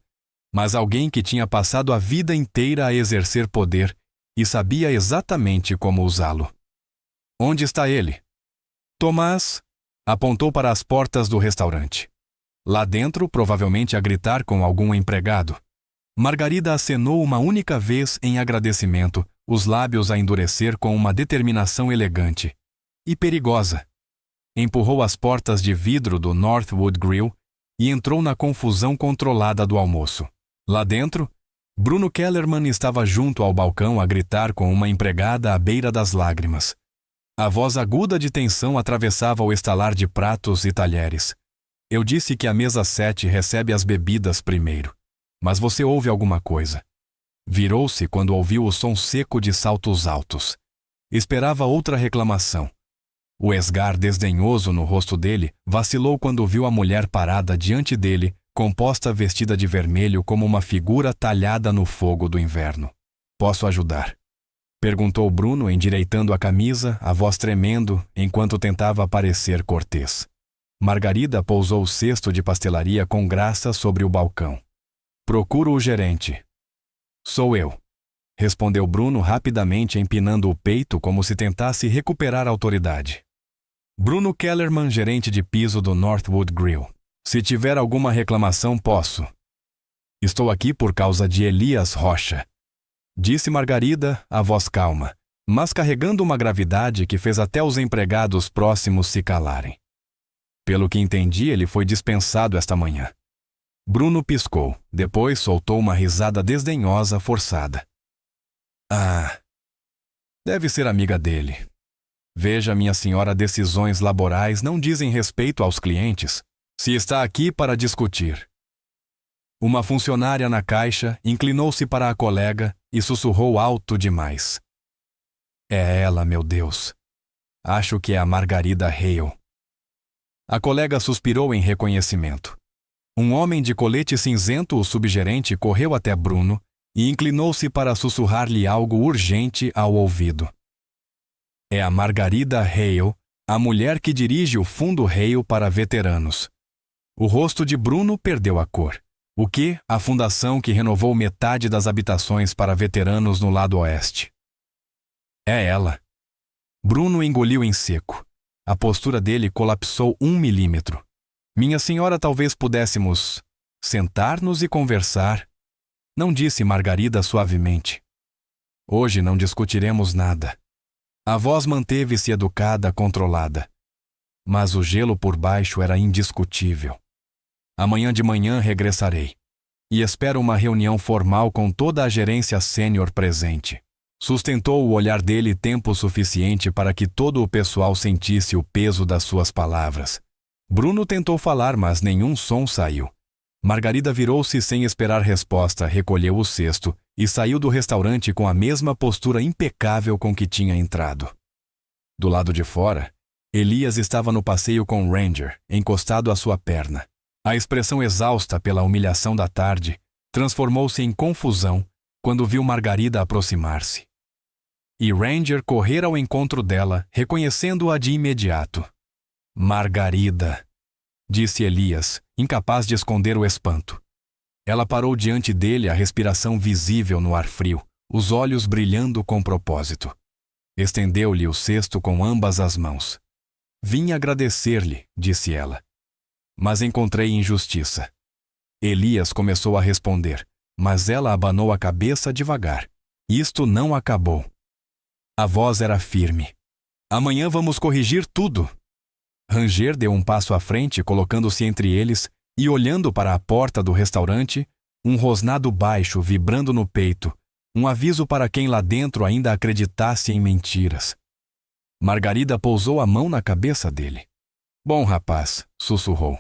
[SPEAKER 1] mas alguém que tinha passado a vida inteira a exercer poder e sabia exatamente como usá-lo. "Onde está ele?" Tomás apontou para as portas do restaurante. Lá dentro, provavelmente a gritar com algum empregado. Margarida acenou uma única vez em agradecimento, os lábios a endurecer com uma determinação elegante e perigosa. Empurrou as portas de vidro do Northwood Grill e entrou na confusão controlada do almoço. Lá dentro, Bruno Kellerman estava junto ao balcão a gritar com uma empregada à beira das lágrimas. A voz aguda de tensão atravessava o estalar de pratos e talheres. "Eu disse que a mesa 7 recebe as bebidas primeiro. Mas você ouve alguma coisa." Virou-se quando ouviu o som seco de saltos altos. Esperava outra reclamação. O esgar desdenhoso no rosto dele vacilou quando viu a mulher parada diante dele, composta vestida de vermelho como uma figura talhada no fogo do inverno. "Posso ajudar?" Perguntou Bruno, endireitando a camisa, a voz tremendo, enquanto tentava parecer cortês. Margarida pousou o cesto de pastelaria com graça sobre o balcão. Procuro o gerente. Sou eu, respondeu Bruno rapidamente, empinando o peito como se tentasse recuperar a autoridade. Bruno Kellerman, gerente de piso do Northwood Grill. Se tiver alguma reclamação, posso. Estou aqui por causa de Elias Rocha, disse Margarida, a voz calma, mas carregando uma gravidade que fez até os empregados próximos se calarem. Pelo que entendi, ele foi dispensado esta manhã. Bruno piscou, depois soltou uma risada desdenhosa forçada. Ah, deve ser amiga dele. Veja, minha senhora, decisões laborais não dizem respeito aos clientes. Se está aqui para discutir. Uma funcionária na caixa inclinou-se para a colega e sussurrou alto demais. É ela, meu Deus. Acho que é a Margarida Hale. A colega suspirou em reconhecimento. Um homem de colete cinzento, o subgerente, correu até Bruno e inclinou-se para sussurrar-lhe algo urgente ao ouvido. É a Margarida Hale, a mulher que dirige o Fundo Hale para veteranos. O rosto de Bruno perdeu a cor. O que? A fundação que renovou metade das habitações para veteranos no lado oeste. É ela. Bruno engoliu em seco. A postura dele colapsou 1 milímetro. Minha senhora, talvez pudéssemos sentar-nos e conversar. Não disse Margarida suavemente. Hoje não discutiremos nada. A voz manteve-se educada, controlada. Mas o gelo por baixo era indiscutível. Amanhã de manhã regressarei. E espero uma reunião formal com toda a gerência sênior presente. Sustentou o olhar dele tempo suficiente para que todo o pessoal sentisse o peso das suas palavras. Bruno tentou falar, mas nenhum som saiu. Margarida virou-se sem esperar resposta, recolheu o cesto e saiu do restaurante com a mesma postura impecável com que tinha entrado. Do lado de fora, Elias estava no passeio com o Ranger, encostado à sua perna. A expressão exausta pela humilhação da tarde transformou-se em confusão quando viu Margarida aproximar-se. E Ranger correr ao encontro dela, reconhecendo-a de imediato. Margarida, disse Elias, incapaz de esconder o espanto. Ela parou diante dele, a respiração visível no ar frio, os olhos brilhando com propósito. Estendeu-lhe o cesto com ambas as mãos. Vim agradecer-lhe, disse ela. Mas encontrei injustiça. Elias começou a responder, mas ela abanou a cabeça devagar. Isto não acabou. A voz era firme. Amanhã vamos corrigir tudo. Ranger deu um passo à frente, colocando-se entre eles e olhando para a porta do restaurante, um rosnado baixo vibrando no peito, um aviso para quem lá dentro ainda acreditasse em mentiras. Margarida pousou a mão na cabeça dele. Bom, rapaz, sussurrou.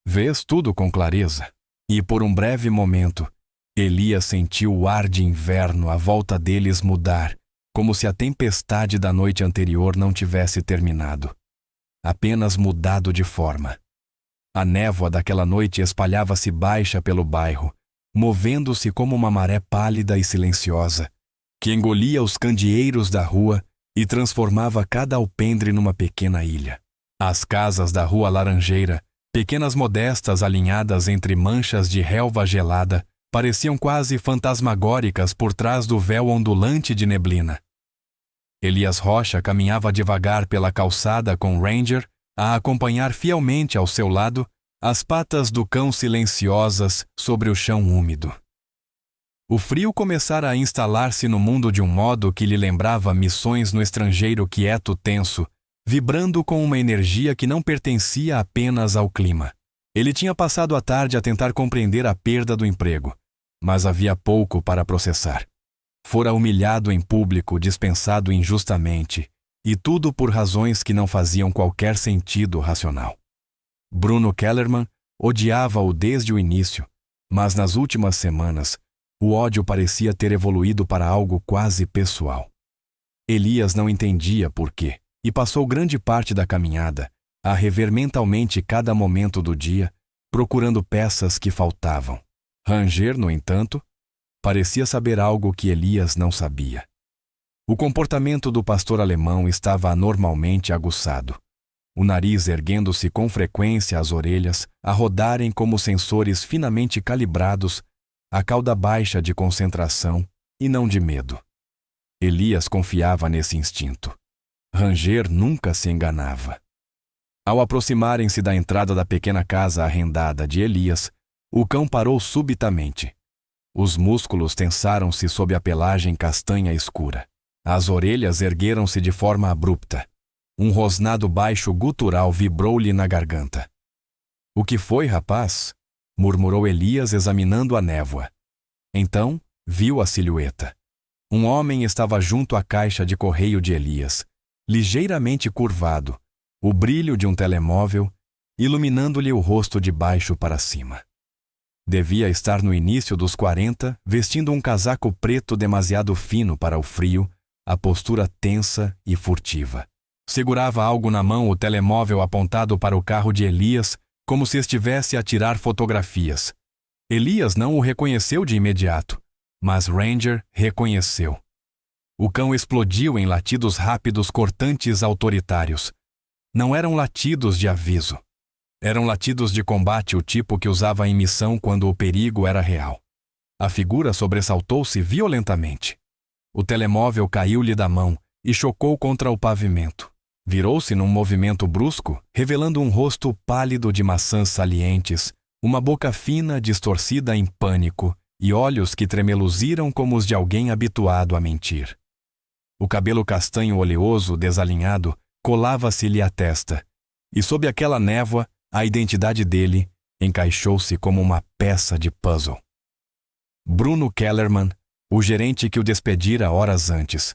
[SPEAKER 1] Vês tudo com clareza. E por um breve momento, Elias sentiu o ar de inverno à volta deles mudar, como se a tempestade da noite anterior não tivesse terminado. Apenas mudado de forma. A névoa daquela noite espalhava-se baixa pelo bairro, movendo-se como uma maré pálida e silenciosa, que engolia os candeeiros da rua e transformava cada alpendre numa pequena ilha. As casas da Rua Laranjeira, pequenas modestas alinhadas entre manchas de relva gelada, pareciam quase fantasmagóricas por trás do véu ondulante de neblina. Elias Rocha caminhava devagar pela calçada com Ranger a acompanhar fielmente ao seu lado as patas do cão silenciosas sobre o chão úmido. O frio começara a instalar-se no mundo de um modo que lhe lembrava missões no estrangeiro quieto, tenso, vibrando com uma energia que não pertencia apenas ao clima. Ele tinha passado a tarde a tentar compreender a perda do emprego, mas havia pouco para processar. Fora humilhado em público, dispensado injustamente, e tudo por razões que não faziam qualquer sentido racional. Bruno Kellerman odiava-o desde o início, mas nas últimas semanas, o ódio parecia ter evoluído para algo quase pessoal. Elias não entendia por quê, e passou grande parte da caminhada a rever mentalmente cada momento do dia, procurando peças que faltavam. Ranger, no entanto, parecia saber algo que Elias não sabia. O comportamento do pastor alemão estava anormalmente aguçado. O nariz erguendo-se com frequência, as orelhas a rodarem como sensores finamente calibrados, a cauda baixa de concentração e não de medo. Elias confiava nesse instinto. Ranger nunca se enganava. Ao aproximarem-se da entrada da pequena casa arrendada de Elias, o cão parou subitamente. Os músculos tensaram-se sob a pelagem castanha escura. As orelhas ergueram-se de forma abrupta. Um rosnado baixo gutural vibrou-lhe na garganta. — O que foi, rapaz? Murmurou Elias, examinando a névoa. Então, viu a silhueta. Um homem estava junto à caixa de correio de Elias, ligeiramente curvado, o brilho de um telemóvel iluminando-lhe o rosto de baixo para cima. Devia estar no início dos 40, vestindo um casaco preto demasiado fino para o frio, a postura tensa e furtiva. Segurava algo na mão, o telemóvel apontado para o carro de Elias, como se estivesse a tirar fotografias. Elias não o reconheceu de imediato, mas Ranger reconheceu. O cão explodiu em latidos rápidos, cortantes, autoritários. Não eram latidos de aviso. Eram latidos de combate, o tipo que usava em missão quando o perigo era real. A figura sobressaltou-se violentamente. O telemóvel caiu-lhe da mão e chocou contra o pavimento. Virou-se num movimento brusco, revelando um rosto pálido de maçãs salientes, uma boca fina distorcida em pânico e olhos que tremeluziram como os de alguém habituado a mentir. O cabelo castanho oleoso, desalinhado, colava-se-lhe à testa, e sob aquela névoa, a identidade dele encaixou-se como uma peça de puzzle. Bruno Kellerman, o gerente que o despedira horas antes.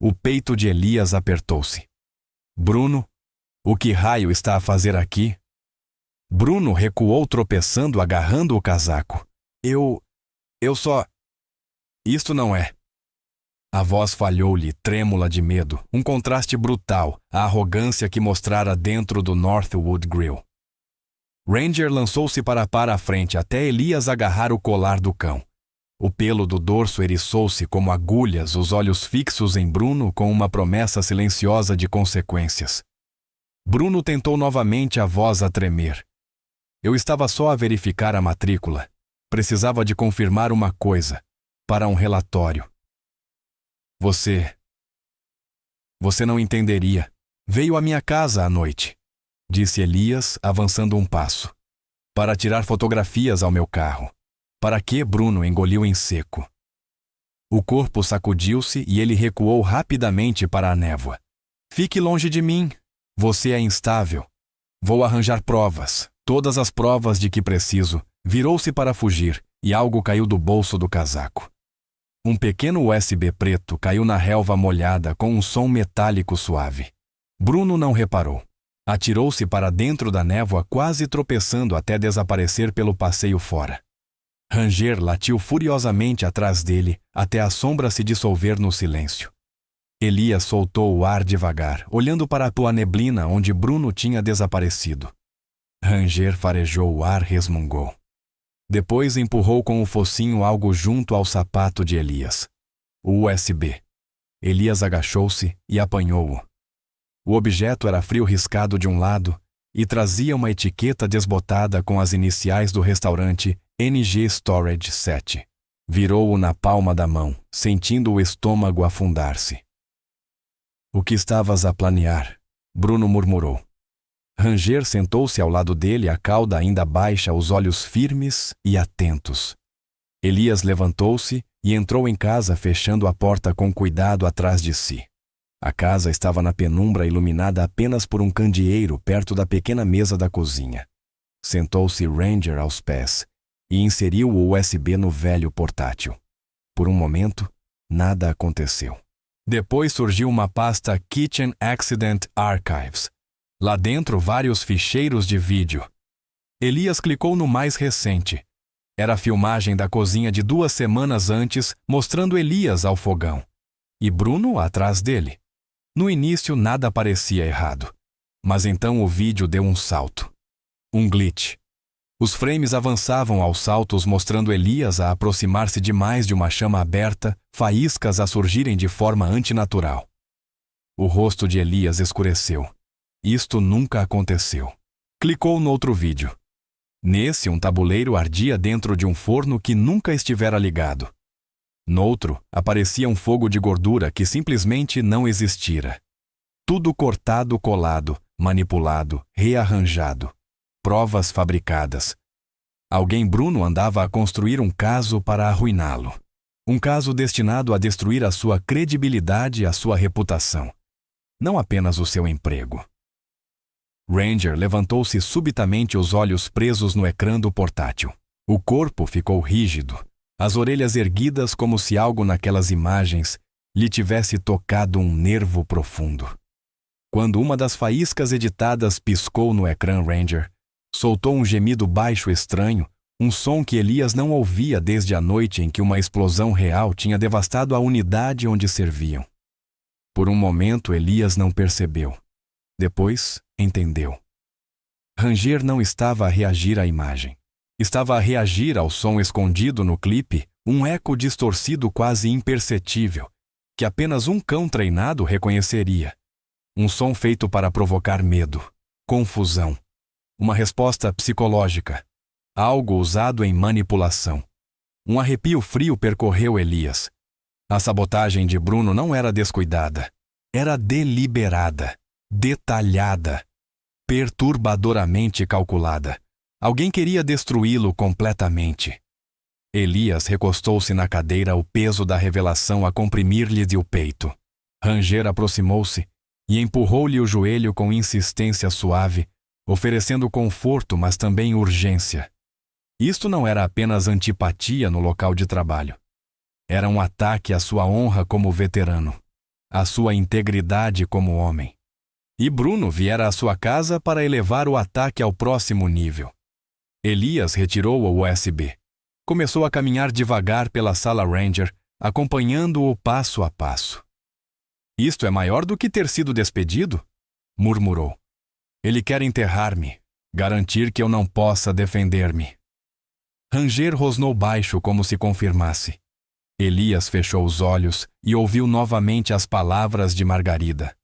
[SPEAKER 1] O peito de Elias apertou-se. Bruno, o que raio está a fazer aqui? Bruno recuou tropeçando, agarrando o casaco. Eu só... Isto não é... A voz falhou-lhe, trêmula de medo, um contraste brutal, a arrogância que mostrara dentro do Northwood Grill. Ranger lançou-se para a frente até Elias agarrar o colar do cão. O pelo do dorso eriçou-se como agulhas, os olhos fixos em Bruno com uma promessa silenciosa de consequências. Bruno tentou novamente, a voz a tremer. Eu estava só a verificar a matrícula. Precisava de confirmar uma coisa, para um relatório. Você não entenderia. Veio à minha casa à noite, disse Elias, avançando um passo. Para tirar fotografias ao meu carro. Para que? Bruno engoliu em seco. O corpo sacudiu-se e ele recuou rapidamente para a névoa. Fique longe de mim. Você é instável. Vou arranjar provas, todas as provas de que preciso. Virou-se para fugir e algo caiu do bolso do casaco. Um pequeno USB preto caiu na relva molhada com um som metálico suave. Bruno não reparou. Atirou-se para dentro da névoa, quase tropeçando até desaparecer pelo passeio fora. Ranger latiu furiosamente atrás dele, até a sombra se dissolver no silêncio. Elias soltou o ar devagar, olhando para a neblina onde Bruno tinha desaparecido. Ranger farejou o ar, resmungou. Depois empurrou com o focinho algo junto ao sapato de Elias. O USB. Elias agachou-se e apanhou-o. O objeto era frio riscado de um lado e trazia uma etiqueta desbotada com as iniciais do restaurante NG Storage 7. Virou-o na palma da mão, sentindo o estômago afundar-se. O que estavas a planear? Bruno murmurou. Ranger sentou-se ao lado dele, a cauda ainda baixa, os olhos firmes e atentos. Elias levantou-se e entrou em casa, fechando a porta com cuidado atrás de si. A casa estava na penumbra, iluminada apenas por um candeeiro perto da pequena mesa da cozinha. Sentou-se Ranger aos pés e inseriu o USB no velho portátil. Por um momento, nada aconteceu. Depois surgiu uma pasta Kitchen Accident Archives. Lá dentro, vários ficheiros de vídeo. Elias clicou no mais recente. Era a filmagem da cozinha de 2 semanas antes, mostrando Elias ao fogão. E Bruno atrás dele. No início, nada parecia errado. Mas então o vídeo deu um salto. Um glitch. Os frames avançavam aos saltos, mostrando Elias a aproximar-se demais de uma chama aberta, faíscas a surgirem de forma antinatural. O rosto de Elias escureceu. Isto nunca aconteceu. Clicou no outro vídeo. Nesse, um tabuleiro ardia dentro de um forno que nunca estivera ligado. Noutro, aparecia um fogo de gordura que simplesmente não existira. Tudo cortado, colado, manipulado, rearranjado. Provas fabricadas. Alguém Bruno andava a construir um caso para arruiná-lo. Um caso destinado a destruir a sua credibilidade e a sua reputação. Não apenas o seu emprego. Ranger levantou-se subitamente, os olhos presos no ecrã do portátil. O corpo ficou rígido, as orelhas erguidas como se algo naquelas imagens lhe tivesse tocado um nervo profundo. Quando uma das faíscas editadas piscou no ecrã, Ranger soltou um gemido baixo estranho, um som que Elias não ouvia desde a noite em que uma explosão real tinha devastado a unidade onde serviam. Por um momento, Elias não percebeu. Depois, entendeu. Ranger não estava a reagir à imagem. Estava a reagir ao som escondido no clipe, um eco distorcido quase imperceptível, que apenas um cão treinado reconheceria. Um som feito para provocar medo, confusão. Uma resposta psicológica. Algo usado em manipulação. Um arrepio frio percorreu Elias. A sabotagem de Bruno não era descuidada. Era deliberada, detalhada, perturbadoramente calculada. Alguém queria destruí-lo completamente. Elias recostou-se na cadeira, o peso da revelação a comprimir-lhe o peito. Ranger aproximou-se e empurrou-lhe o joelho com insistência suave, oferecendo conforto, mas também urgência. Isto não era apenas antipatia no local de trabalho. Era um ataque à sua honra como veterano, à sua integridade como homem. E Bruno viera à sua casa para elevar o ataque ao próximo nível. Elias retirou o USB. Começou a caminhar devagar pela sala Ranger, acompanhando-o passo a passo. Isto é maior do que ter sido despedido? Murmurou. Ele quer enterrar-me, garantir que eu não possa defender-me. Ranger rosnou baixo como se confirmasse. Elias fechou os olhos e ouviu novamente as palavras de Margarida.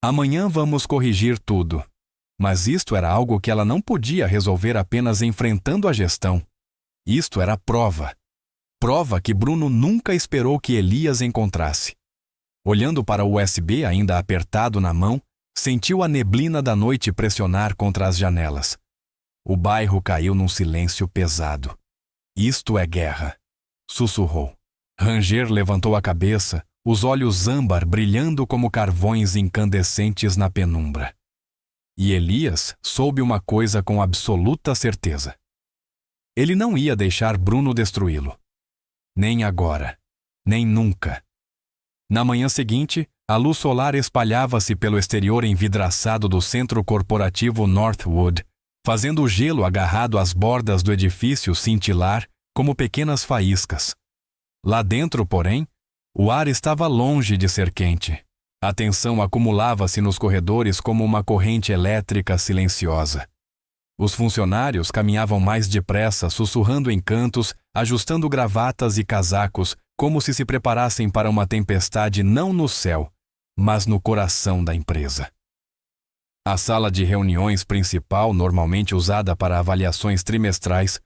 [SPEAKER 1] Amanhã vamos corrigir tudo. Mas isto era algo que ela não podia resolver apenas enfrentando a gestão. Isto era prova. Prova que Bruno nunca esperou que Elias encontrasse. Olhando para o USB ainda apertado na mão, sentiu a neblina da noite pressionar contra as janelas. O bairro caiu num silêncio pesado. Isto é guerra, sussurrou. Ranger levantou a cabeça, os olhos âmbar brilhando como carvões incandescentes na penumbra. E Elias soube uma coisa com absoluta certeza. Ele não ia deixar Bruno destruí-lo. Nem agora, nem nunca. Na manhã seguinte, a luz solar espalhava-se pelo exterior envidraçado do centro corporativo Northwood, fazendo o gelo agarrado às bordas do edifício cintilar como pequenas faíscas. Lá dentro, porém, o ar estava longe de ser quente. A tensão acumulava-se nos corredores como uma corrente elétrica silenciosa. Os funcionários caminhavam mais depressa, sussurrando em cantos, ajustando gravatas e casacos, como se preparassem para uma tempestade não no céu, mas no coração da empresa. A sala de reuniões principal, normalmente usada para avaliações trimestrais,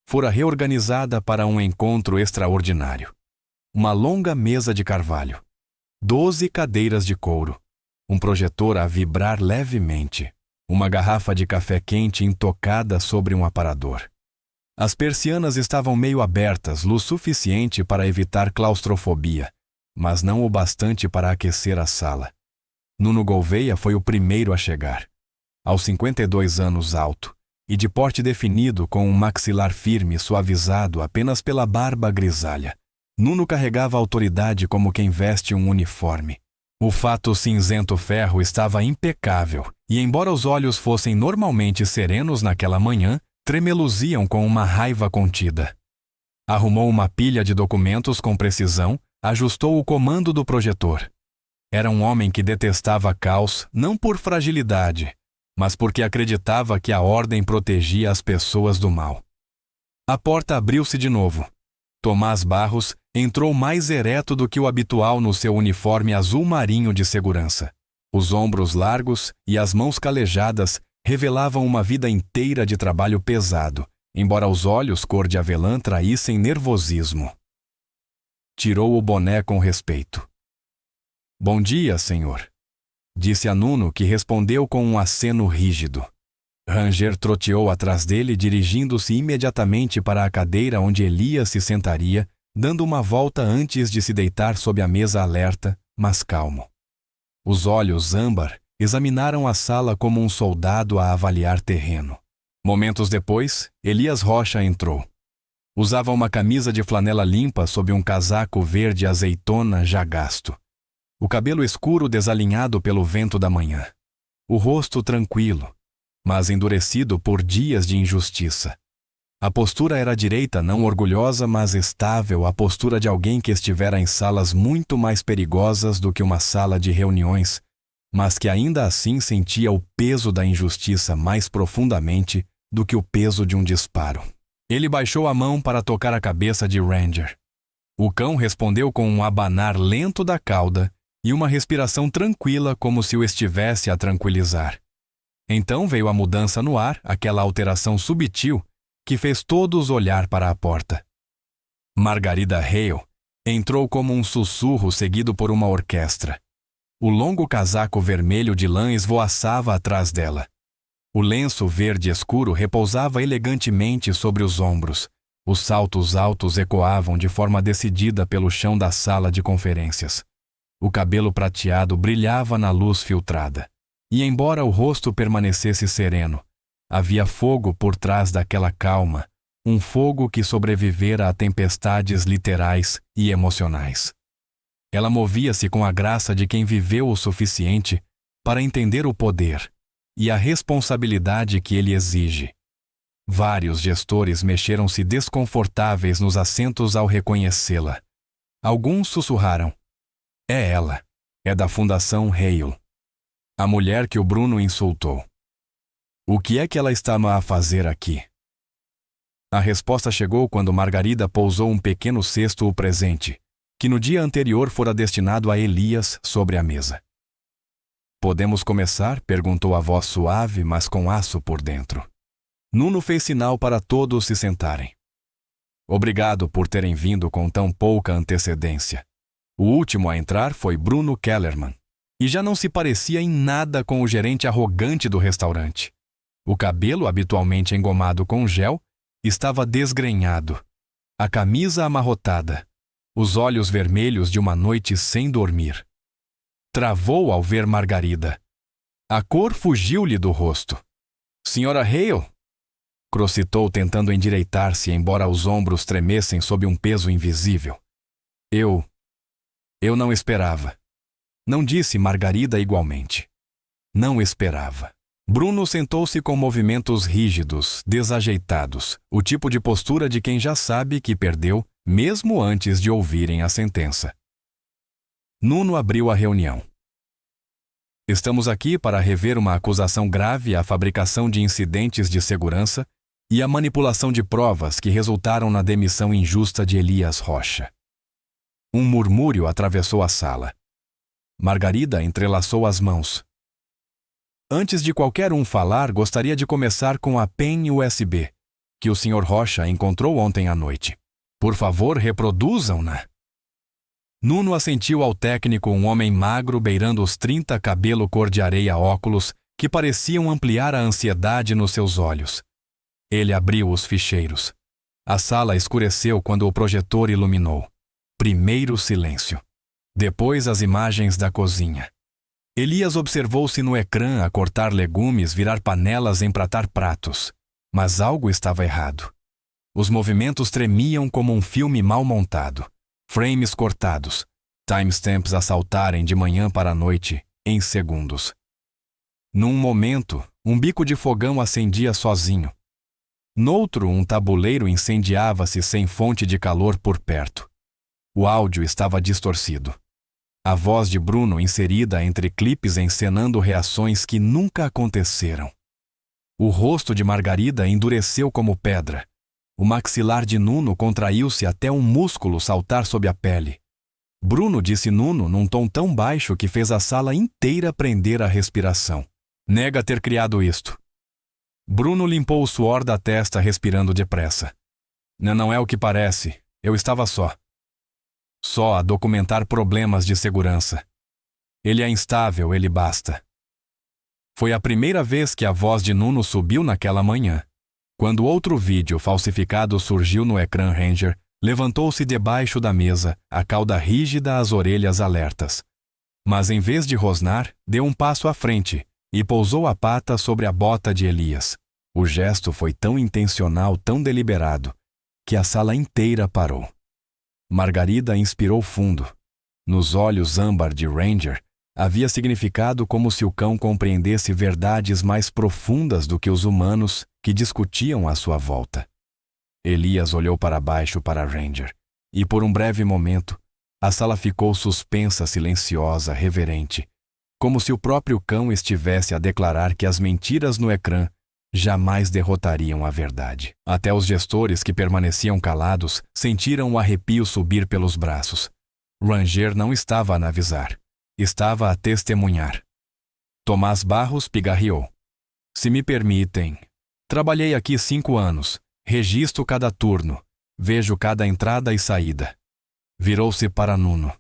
[SPEAKER 1] fora reorganizada para um encontro extraordinário. Uma longa mesa de carvalho, 12 cadeiras de couro, um projetor a vibrar levemente, uma garrafa de café quente intocada sobre um aparador. As persianas estavam meio abertas, luz suficiente para evitar claustrofobia, mas não o bastante para aquecer a sala. Nuno Gouveia foi o primeiro a chegar. Aos 52 anos, alto e de porte definido, com um maxilar firme suavizado apenas pela barba grisalha, Nuno carregava a autoridade como quem veste um uniforme. O fato cinzento ferro estava impecável e, embora os olhos fossem normalmente serenos naquela manhã, tremeluziam com uma raiva contida. Arrumou uma pilha de documentos com precisão, ajustou o comando do projetor. Era um homem que detestava caos não por fragilidade, mas porque acreditava que a ordem protegia as pessoas do mal. A porta abriu-se de novo. Tomás Barros entrou mais ereto do que o habitual no seu uniforme azul marinho de segurança. Os ombros largos e as mãos calejadas revelavam uma vida inteira de trabalho pesado, embora os olhos cor de avelã traíssem nervosismo. Tirou o boné com respeito. "Bom dia, senhor", disse a Nuno, que respondeu com um aceno rígido. Ranger troteou atrás dele, dirigindo-se imediatamente para a cadeira onde Elias se sentaria, dando uma volta antes de se deitar sob a mesa alerta, mas calmo. Os olhos âmbar examinaram a sala como um soldado a avaliar terreno. Momentos depois, Elias Rocha entrou. Usava uma camisa de flanela limpa sob um casaco verde azeitona já gasto. O cabelo escuro desalinhado pelo vento da manhã. O rosto tranquilo, mas endurecido por dias de injustiça. A postura era direita, não orgulhosa, mas estável, a postura de alguém que estivera em salas muito mais perigosas do que uma sala de reuniões, mas que ainda assim sentia o peso da injustiça mais profundamente do que o peso de um disparo. Ele baixou a mão para tocar a cabeça de Ranger. O cão respondeu com um abanar lento da cauda e uma respiração tranquila, como se o estivesse a tranquilizar. Então veio a mudança no ar, aquela alteração subtil que fez todos olhar para a porta. Margarida Hale entrou como um sussurro seguido por uma orquestra. O longo casaco vermelho de lã esvoaçava atrás dela. O lenço verde escuro repousava elegantemente sobre os ombros. Os saltos altos ecoavam de forma decidida pelo chão da sala de conferências. O cabelo prateado brilhava na luz filtrada. E embora o rosto permanecesse sereno, havia fogo por trás daquela calma, um fogo que sobrevivera a tempestades literais e emocionais. Ela movia-se com a graça de quem viveu o suficiente para entender o poder e a responsabilidade que ele exige. Vários gestores mexeram-se desconfortáveis nos assentos ao reconhecê-la. Alguns sussurraram: "É ela, é da Fundação Hale. A mulher que o Bruno insultou. O que é que ela estava a fazer aqui?" A resposta chegou quando Margarida pousou um pequeno cesto presente, que no dia anterior fora destinado a Elias, sobre a mesa. "Podemos começar?" perguntou a voz suave, mas com aço por dentro. Nuno fez sinal para todos se sentarem. "Obrigado por terem vindo com tão pouca antecedência." O último a entrar foi Bruno Kellerman. E já não se parecia em nada com o gerente arrogante do restaurante. O cabelo, habitualmente engomado com gel, estava desgrenhado, a camisa amarrotada, os olhos vermelhos de uma noite sem dormir. Travou ao ver Margarida. A cor fugiu-lhe do rosto. "Senhora Hale?" crocitou, tentando endireitar-se, embora os ombros tremessem sob um peso invisível. Eu não esperava." Não disse Margarida igualmente. Não esperava. Bruno sentou-se com movimentos rígidos, desajeitados, o tipo de postura de quem já sabe que perdeu, mesmo antes de ouvirem a sentença. Nuno abriu a reunião. "Estamos aqui para rever uma acusação grave à fabricação de incidentes de segurança e à manipulação de provas que resultaram na demissão injusta de Elias Rocha." Um murmúrio atravessou a sala. Margarida entrelaçou as mãos. "Antes de qualquer um falar, gostaria de começar com a pen USB, que o Sr. Rocha encontrou ontem à noite. Por favor, reproduzam-na." Nuno assentiu ao técnico, um homem magro beirando os 30, cabelo cor de areia, óculos, que pareciam ampliar a ansiedade nos seus olhos. Ele abriu os ficheiros. A sala escureceu quando o projetor iluminou. Primeiro silêncio. Depois as imagens da cozinha. Elias observou-se no ecrã a cortar legumes, virar panelas, empratar pratos. Mas algo estava errado. Os movimentos tremiam como um filme mal montado. Frames cortados. Timestamps a saltarem de manhã para a noite, em segundos. Num momento, um bico de fogão acendia sozinho. Noutro, um tabuleiro incendiava-se sem fonte de calor por perto. O áudio estava distorcido. a voz de Bruno inserida entre clipes encenando reações que nunca aconteceram. O rosto de Margarida endureceu como pedra. O maxilar de Nuno contraiu-se até um músculo saltar sob a pele. Bruno disse Nuno num tom tão baixo que fez a sala inteira prender a respiração. Nega ter criado isto. Bruno limpou o suor da testa respirando depressa. Não é o que parece. Eu estava só. Só a documentar problemas de segurança. Ele é instável, ele basta. Foi a primeira vez que a voz de Nuno subiu naquela manhã. Quando outro vídeo falsificado surgiu no ecrã, Ranger levantou-se debaixo da mesa, a cauda rígida, as orelhas alertas. Mas em vez de rosnar, deu um passo à frente e pousou a pata sobre a bota de Elias. O gesto foi tão intencional, tão deliberado, que a sala inteira parou. Margarida inspirou fundo. Nos olhos âmbar de Ranger, havia significado como se o cão compreendesse verdades mais profundas do que os humanos que discutiam à sua volta. Elias olhou para baixo para Ranger, e por um breve momento, a sala ficou suspensa, silenciosa, reverente, como se o próprio cão estivesse a declarar que as mentiras no ecrã jamais derrotariam a verdade. Até os gestores que permaneciam calados sentiram o arrepio subir pelos braços. Ranger não estava a avisar. Estava a testemunhar. Tomás Barros pigarreou. Se me permitem, trabalhei aqui 5 anos, registro cada turno, vejo cada entrada e saída. Virou-se para Nuno.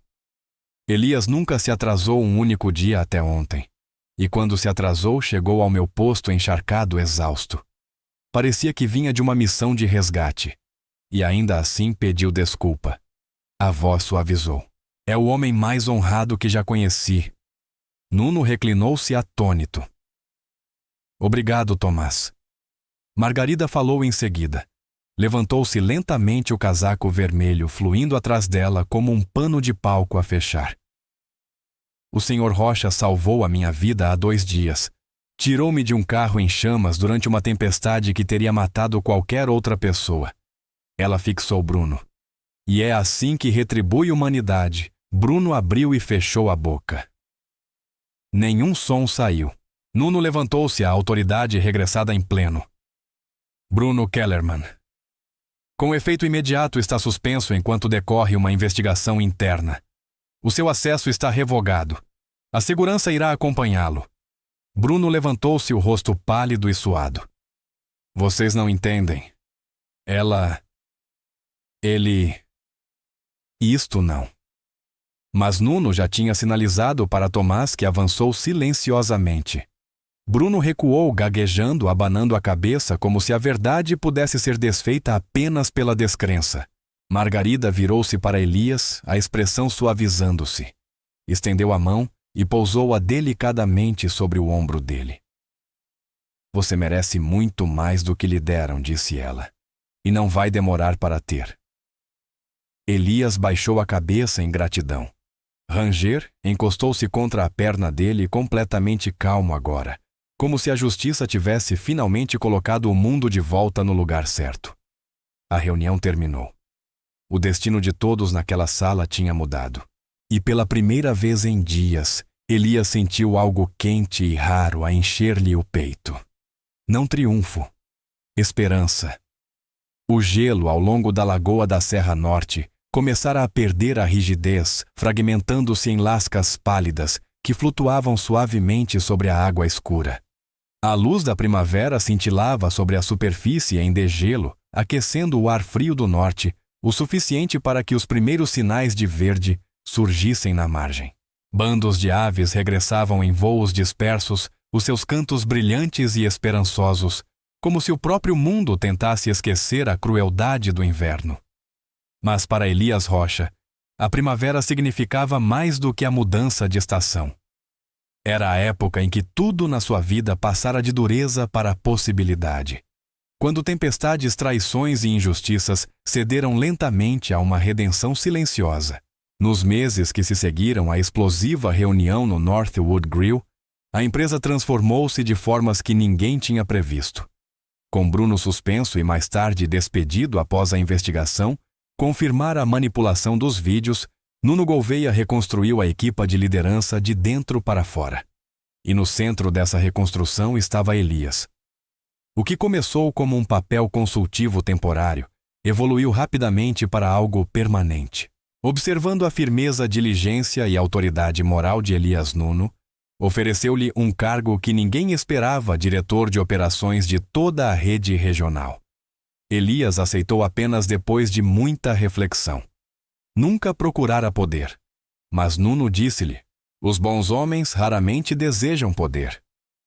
[SPEAKER 1] Elias nunca se atrasou um único dia até ontem. E quando se atrasou, chegou ao meu posto encharcado, exausto. Parecia que vinha de uma missão de resgate. E ainda assim pediu desculpa. A voz suavizou. É o homem mais honrado que já conheci. Nuno reclinou-se atônito. Obrigado, Tomás. Margarida falou em seguida. Levantou-se lentamente o casaco vermelho, fluindo atrás dela como um pano de palco a fechar. O Sr. Rocha salvou a minha vida há 2 dias. Tirou-me de um carro em chamas durante uma tempestade que teria matado qualquer outra pessoa. Ela fixou Bruno. E é assim que retribui humanidade. Bruno abriu e fechou a boca. Nenhum som saiu. Nuno levantou-se, a autoridade regressada em pleno. Bruno Kellerman. Com efeito imediato está suspenso enquanto decorre uma investigação interna. O seu acesso está revogado. A segurança irá acompanhá-lo. Bruno levantou-se, o rosto pálido e suado. Vocês não entendem. Ele... Isto não. Mas Nuno já tinha sinalizado para Tomás, que avançou silenciosamente. Bruno recuou, gaguejando, abanando a cabeça como se a verdade pudesse ser desfeita apenas pela descrença. Margarida virou-se para Elias, a expressão suavizando-se. Estendeu a mão e pousou-a delicadamente sobre o ombro dele. Você merece muito mais do que lhe deram, disse ela. E não vai demorar para ter. Elias baixou a cabeça em gratidão. Ranger encostou-se contra a perna dele, completamente calmo agora, como se a justiça tivesse finalmente colocado o mundo de volta no lugar certo. A reunião terminou. O destino de todos naquela sala tinha mudado. E pela primeira vez em dias, Elias sentiu algo quente e raro a encher-lhe o peito. Não triunfo. Esperança. O gelo ao longo da lagoa da Serra Norte começara a perder a rigidez, fragmentando-se em lascas pálidas que flutuavam suavemente sobre a água escura. A luz da primavera cintilava sobre a superfície em degelo, aquecendo o ar frio do norte, o suficiente para que os primeiros sinais de verde surgissem na margem. Bandos de aves regressavam em voos dispersos, os seus cantos brilhantes e esperançosos, como se o próprio mundo tentasse esquecer a crueldade do inverno. Mas para Elias Rocha, a primavera significava mais do que a mudança de estação. Era a época em que tudo na sua vida passara de dureza para a possibilidade. Quando tempestades, traições e injustiças cederam lentamente a uma redenção silenciosa. Nos meses que se seguiram à explosiva reunião no Northwood Grill, a empresa transformou-se de formas que ninguém tinha previsto. Com Bruno suspenso e mais tarde despedido após a investigação, confirmar a manipulação dos vídeos, Nuno Gouveia reconstruiu a equipa de liderança de dentro para fora. E no centro dessa reconstrução estava Elias. O que começou como um papel consultivo temporário evoluiu rapidamente para algo permanente. Observando a firmeza, diligência e autoridade moral de Elias Nuno, ofereceu-lhe um cargo que ninguém esperava, diretor de operações de toda a rede regional. Elias aceitou apenas depois de muita reflexão. Nunca procurara poder. Mas Nuno disse-lhe: os bons homens raramente desejam poder.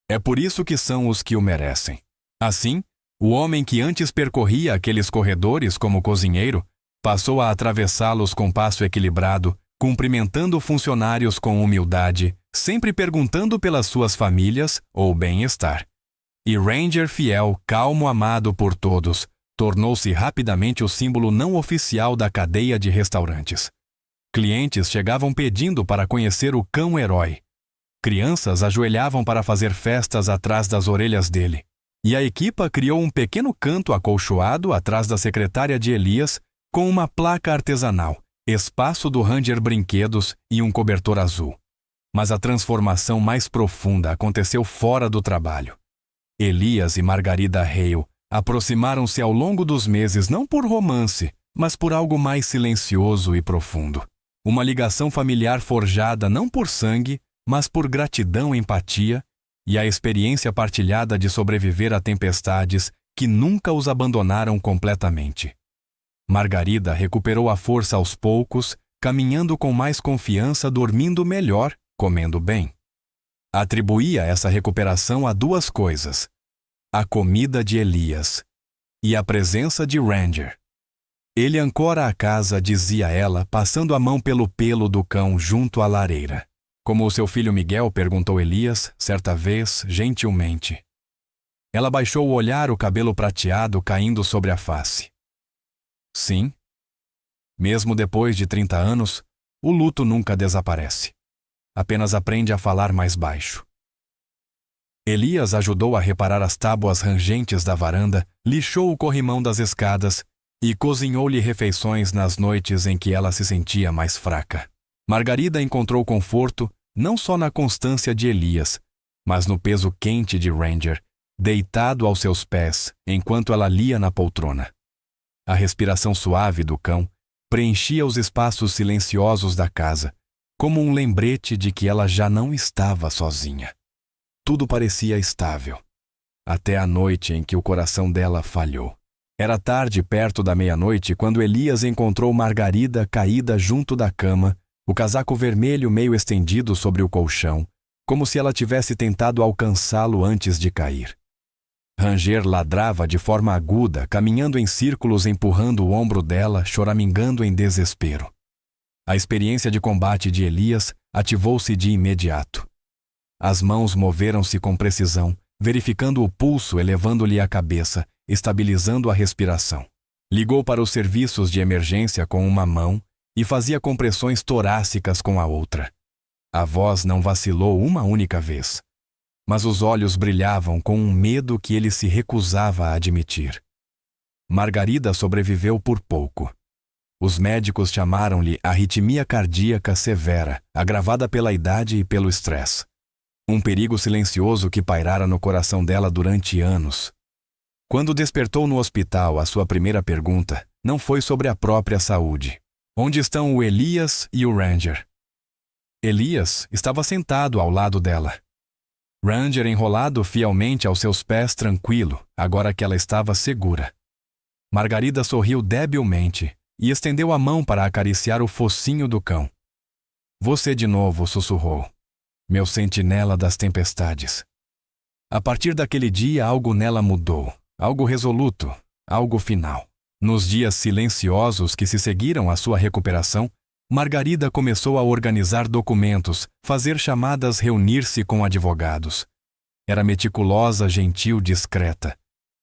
[SPEAKER 1] É por isso que são os que o merecem. Assim, o homem que antes percorria aqueles corredores como cozinheiro, passou a atravessá-los com passo equilibrado, cumprimentando funcionários com humildade, sempre perguntando pelas suas famílias ou bem-estar. E Ranger fiel, calmo, amado por todos, tornou-se rapidamente o símbolo não oficial da cadeia de restaurantes. Clientes chegavam pedindo para conhecer o cão-herói. Crianças ajoelhavam para fazer festas atrás das orelhas dele. E a equipa criou um pequeno canto acolchoado atrás da secretária de Elias, com uma placa artesanal, espaço do Ranger Brinquedos e um cobertor azul. Mas a transformação mais profunda aconteceu fora do trabalho. Elias e Margarida Hale aproximaram-se ao longo dos meses não por romance, mas por algo mais silencioso e profundo. Uma ligação familiar forjada não por sangue, mas por gratidão e empatia, e a experiência partilhada de sobreviver a tempestades que nunca os abandonaram completamente. Margarida recuperou a força aos poucos, caminhando com mais confiança, dormindo melhor, comendo bem. Atribuía essa recuperação a duas coisas: a comida de Elias e a presença de Ranger. Ele ancora a casa, dizia ela, passando a mão pelo pelo do cão junto à lareira. Como o seu filho Miguel, perguntou Elias, certa vez, gentilmente. Ela baixou o olhar, o cabelo prateado caindo sobre a face. Sim. Mesmo depois de 30 anos, o luto nunca desaparece. Apenas aprende a falar mais baixo. Elias ajudou a reparar as tábuas rangentes da varanda, lixou o corrimão das escadas e cozinhou-lhe refeições nas noites em que ela se sentia mais fraca. Margarida encontrou conforto não só na constância de Elias, mas no peso quente de Ranger, deitado aos seus pés enquanto ela lia na poltrona. A respiração suave do cão preenchia os espaços silenciosos da casa, como um lembrete de que ela já não estava sozinha. Tudo parecia estável, até a noite em que o coração dela falhou. Era tarde, perto da meia-noite, quando Elias encontrou Margarida caída junto da cama, o casaco vermelho meio estendido sobre o colchão, como se ela tivesse tentado alcançá-lo antes de cair. Ranger ladrava de forma aguda, caminhando em círculos, empurrando o ombro dela, choramingando em desespero. A experiência de combate de Elias ativou-se de imediato. As mãos moveram-se com precisão, verificando o pulso, elevando-lhe a cabeça, estabilizando a respiração. Ligou para os serviços de emergência com uma mão e fazia compressões torácicas com a outra. A voz não vacilou uma única vez, mas os olhos brilhavam com um medo que ele se recusava a admitir. Margarida sobreviveu por pouco. Os médicos chamaram-lhe arritmia cardíaca severa, agravada pela idade e pelo estresse. Um perigo silencioso que pairara no coração dela durante anos. Quando despertou no hospital, a sua primeira pergunta não foi sobre a própria saúde. Onde estão o Elias e o Ranger? Elias estava sentado ao lado dela. Ranger enrolado fielmente aos seus pés, tranquilo, agora que ela estava segura. Margarida sorriu debilmente e estendeu a mão para acariciar o focinho do cão. Você de novo, sussurrou. Meu sentinela das tempestades. A partir daquele dia, algo nela mudou. Algo resoluto, algo final. Nos dias silenciosos que se seguiram à sua recuperação, Margarida começou a organizar documentos, fazer chamadas, reunir-se com advogados. Era meticulosa, gentil, discreta.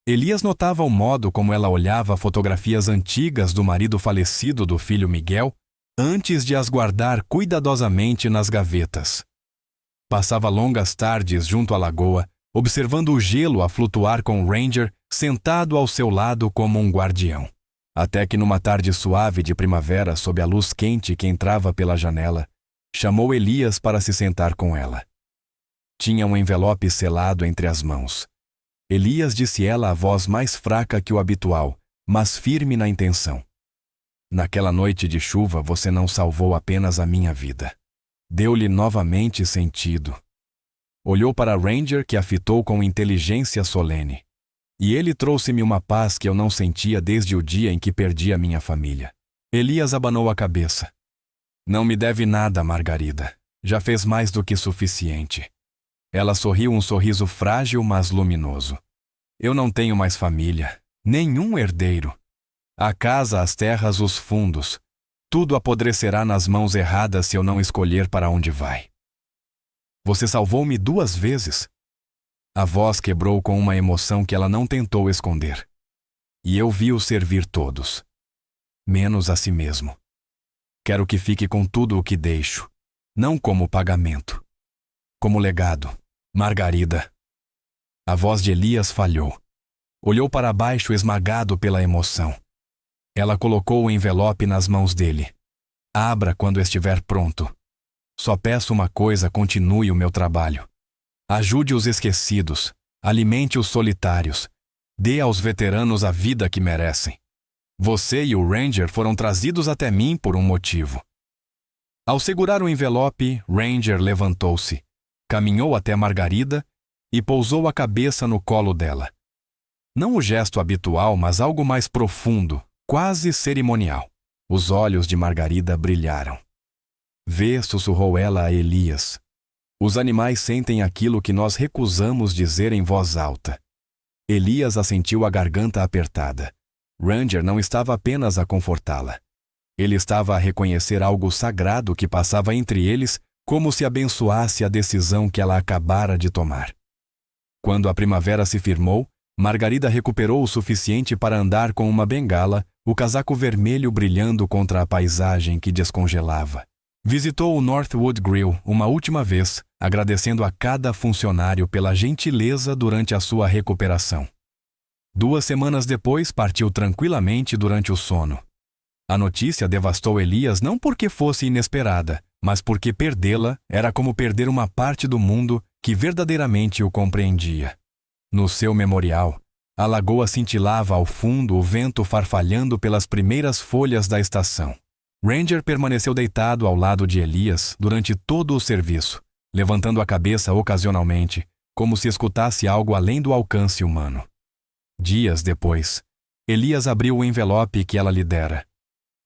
[SPEAKER 1] Elias notava o modo como ela olhava fotografias antigas do marido falecido do filho Miguel, antes de as guardar cuidadosamente nas gavetas. Passava longas tardes junto à lagoa, observando o gelo a flutuar com Ranger sentado ao seu lado como um guardião. Até que numa tarde suave de primavera, sob a luz quente que entrava pela janela, chamou Elias para se sentar com ela. Tinha um envelope selado entre as mãos. Elias, disse ela a voz mais fraca que o habitual, mas firme na intenção. Naquela noite de chuva você não salvou apenas a minha vida. Deu-lhe novamente sentido. Olhou para Ranger, que a fitou com inteligência solene. E ele trouxe-me uma paz que eu não sentia desde o dia em que perdi a minha família. Elias abanou a cabeça. Não me deve nada, Margarida. Já fez mais do que suficiente. Ela sorriu um sorriso frágil, mas luminoso. Eu não tenho mais família, nenhum herdeiro. A casa, as terras, os fundos. Tudo apodrecerá nas mãos erradas se eu não escolher para onde vai. Você salvou-me 2 vezes. A voz quebrou com uma emoção que ela não tentou esconder. E eu vi-o servir todos. Menos a si mesmo. Quero que fique com tudo o que deixo. Não como pagamento. Como legado. Margarida. A voz de Elias falhou. Olhou para baixo esmagado pela emoção. Ela colocou o envelope nas mãos dele. Abra quando estiver pronto. Só peço uma coisa: continue o meu trabalho. Ajude os esquecidos, alimente os solitários, dê aos veteranos a vida que merecem. Você e o Ranger foram trazidos até mim por um motivo. Ao segurar o envelope, Ranger levantou-se, caminhou até Margarida e pousou a cabeça no colo dela. Não o gesto habitual, mas algo mais profundo, quase cerimonial. Os olhos de Margarida brilharam. Vê, sussurrou ela a Elias. Os animais sentem aquilo que nós recusamos dizer em voz alta. Elias assentiu, a garganta apertada. Ranger não estava apenas a confortá-la. Ele estava a reconhecer algo sagrado que passava entre eles, como se abençoasse a decisão que ela acabara de tomar. Quando a primavera se firmou, Margarida recuperou o suficiente para andar com uma bengala, o casaco vermelho brilhando contra a paisagem que descongelava. Visitou o Northwood Grill uma última vez, agradecendo a cada funcionário pela gentileza durante a sua recuperação. 2 semanas depois, partiu tranquilamente durante o sono. A notícia devastou Elias não porque fosse inesperada, mas porque perdê-la era como perder uma parte do mundo que verdadeiramente o compreendia. No seu memorial, a lagoa cintilava ao fundo, o vento farfalhando pelas primeiras folhas da estação. Ranger permaneceu deitado ao lado de Elias durante todo o serviço, levantando a cabeça ocasionalmente, como se escutasse algo além do alcance humano. Dias depois, Elias abriu o envelope que ela lhe dera.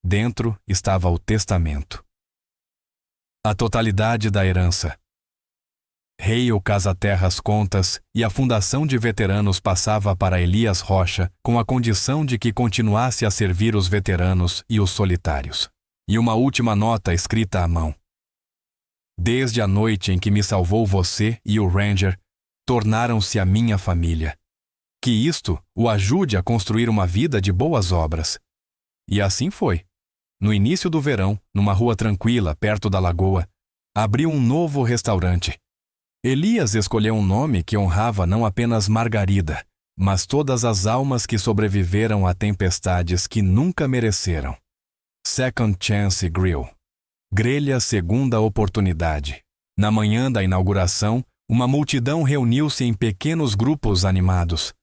[SPEAKER 1] Dentro estava o testamento. A totalidade da herança. Rei ou casa-terras contas e a fundação de veteranos passava para Elias Rocha com a condição de que continuasse a servir os veteranos e os solitários. E uma última nota escrita à mão. Desde a noite em que me salvou você e o Ranger, tornaram-se a minha família. Que isto o ajude a construir uma vida de boas obras. E assim foi. No início do verão, numa rua tranquila perto da lagoa, abriu um novo restaurante. Elias escolheu um nome que honrava não apenas Margarida, mas todas as almas que sobreviveram a tempestades que nunca mereceram. Second Chance Grill. Grelha Segunda Oportunidade. Na manhã da inauguração, uma multidão reuniu-se em pequenos grupos animados.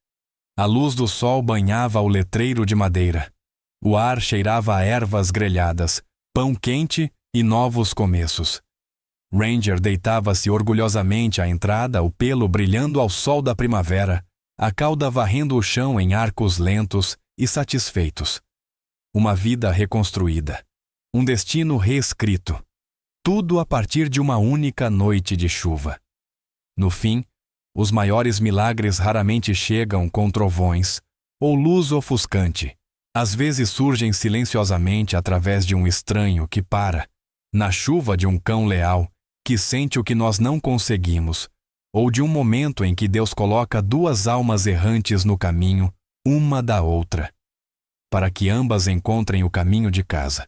[SPEAKER 1] A luz do sol banhava o letreiro de madeira. O ar cheirava a ervas grelhadas, pão quente e novos começos. Ranger deitava-se orgulhosamente à entrada, o pelo brilhando ao sol da primavera, a cauda varrendo o chão em arcos lentos e satisfeitos. Uma vida reconstruída. Um destino reescrito. Tudo a partir de uma única noite de chuva. No fim, os maiores milagres raramente chegam com trovões ou luz ofuscante. Às vezes surgem silenciosamente através de um estranho que para, na chuva de um cão leal, que sente o que nós não conseguimos, ou de um momento em que Deus coloca 2 almas errantes no caminho, uma da outra, para que ambas encontrem o caminho de casa.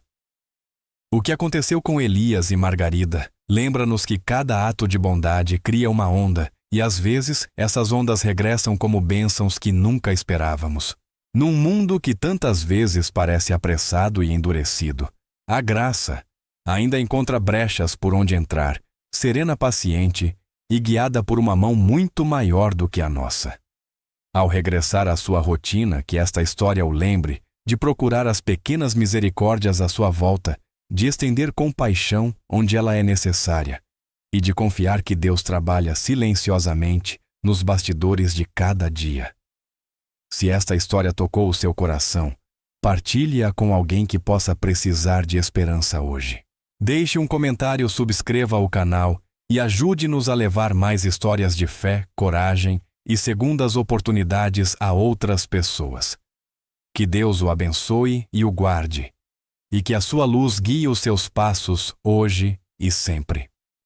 [SPEAKER 1] O que aconteceu com Elias e Margarida lembra-nos que cada ato de bondade cria uma onda, e às vezes essas ondas regressam como bênçãos que nunca esperávamos. Num mundo que tantas vezes parece apressado e endurecido, a graça ainda encontra brechas por onde entrar, serena, paciente e guiada por uma mão muito maior do que a nossa. Ao regressar à sua rotina, que esta história o lembre de procurar as pequenas misericórdias à sua volta, de estender compaixão onde ela é necessária e de confiar que Deus trabalha silenciosamente nos bastidores de cada dia. Se esta história tocou o seu coração, partilhe-a com alguém que possa precisar de esperança hoje. Deixe um comentário, subscreva o canal e ajude-nos a levar mais histórias de fé, coragem e segundas oportunidades a outras pessoas. Que Deus o abençoe e o guarde, e que a sua luz guie os seus passos hoje e sempre.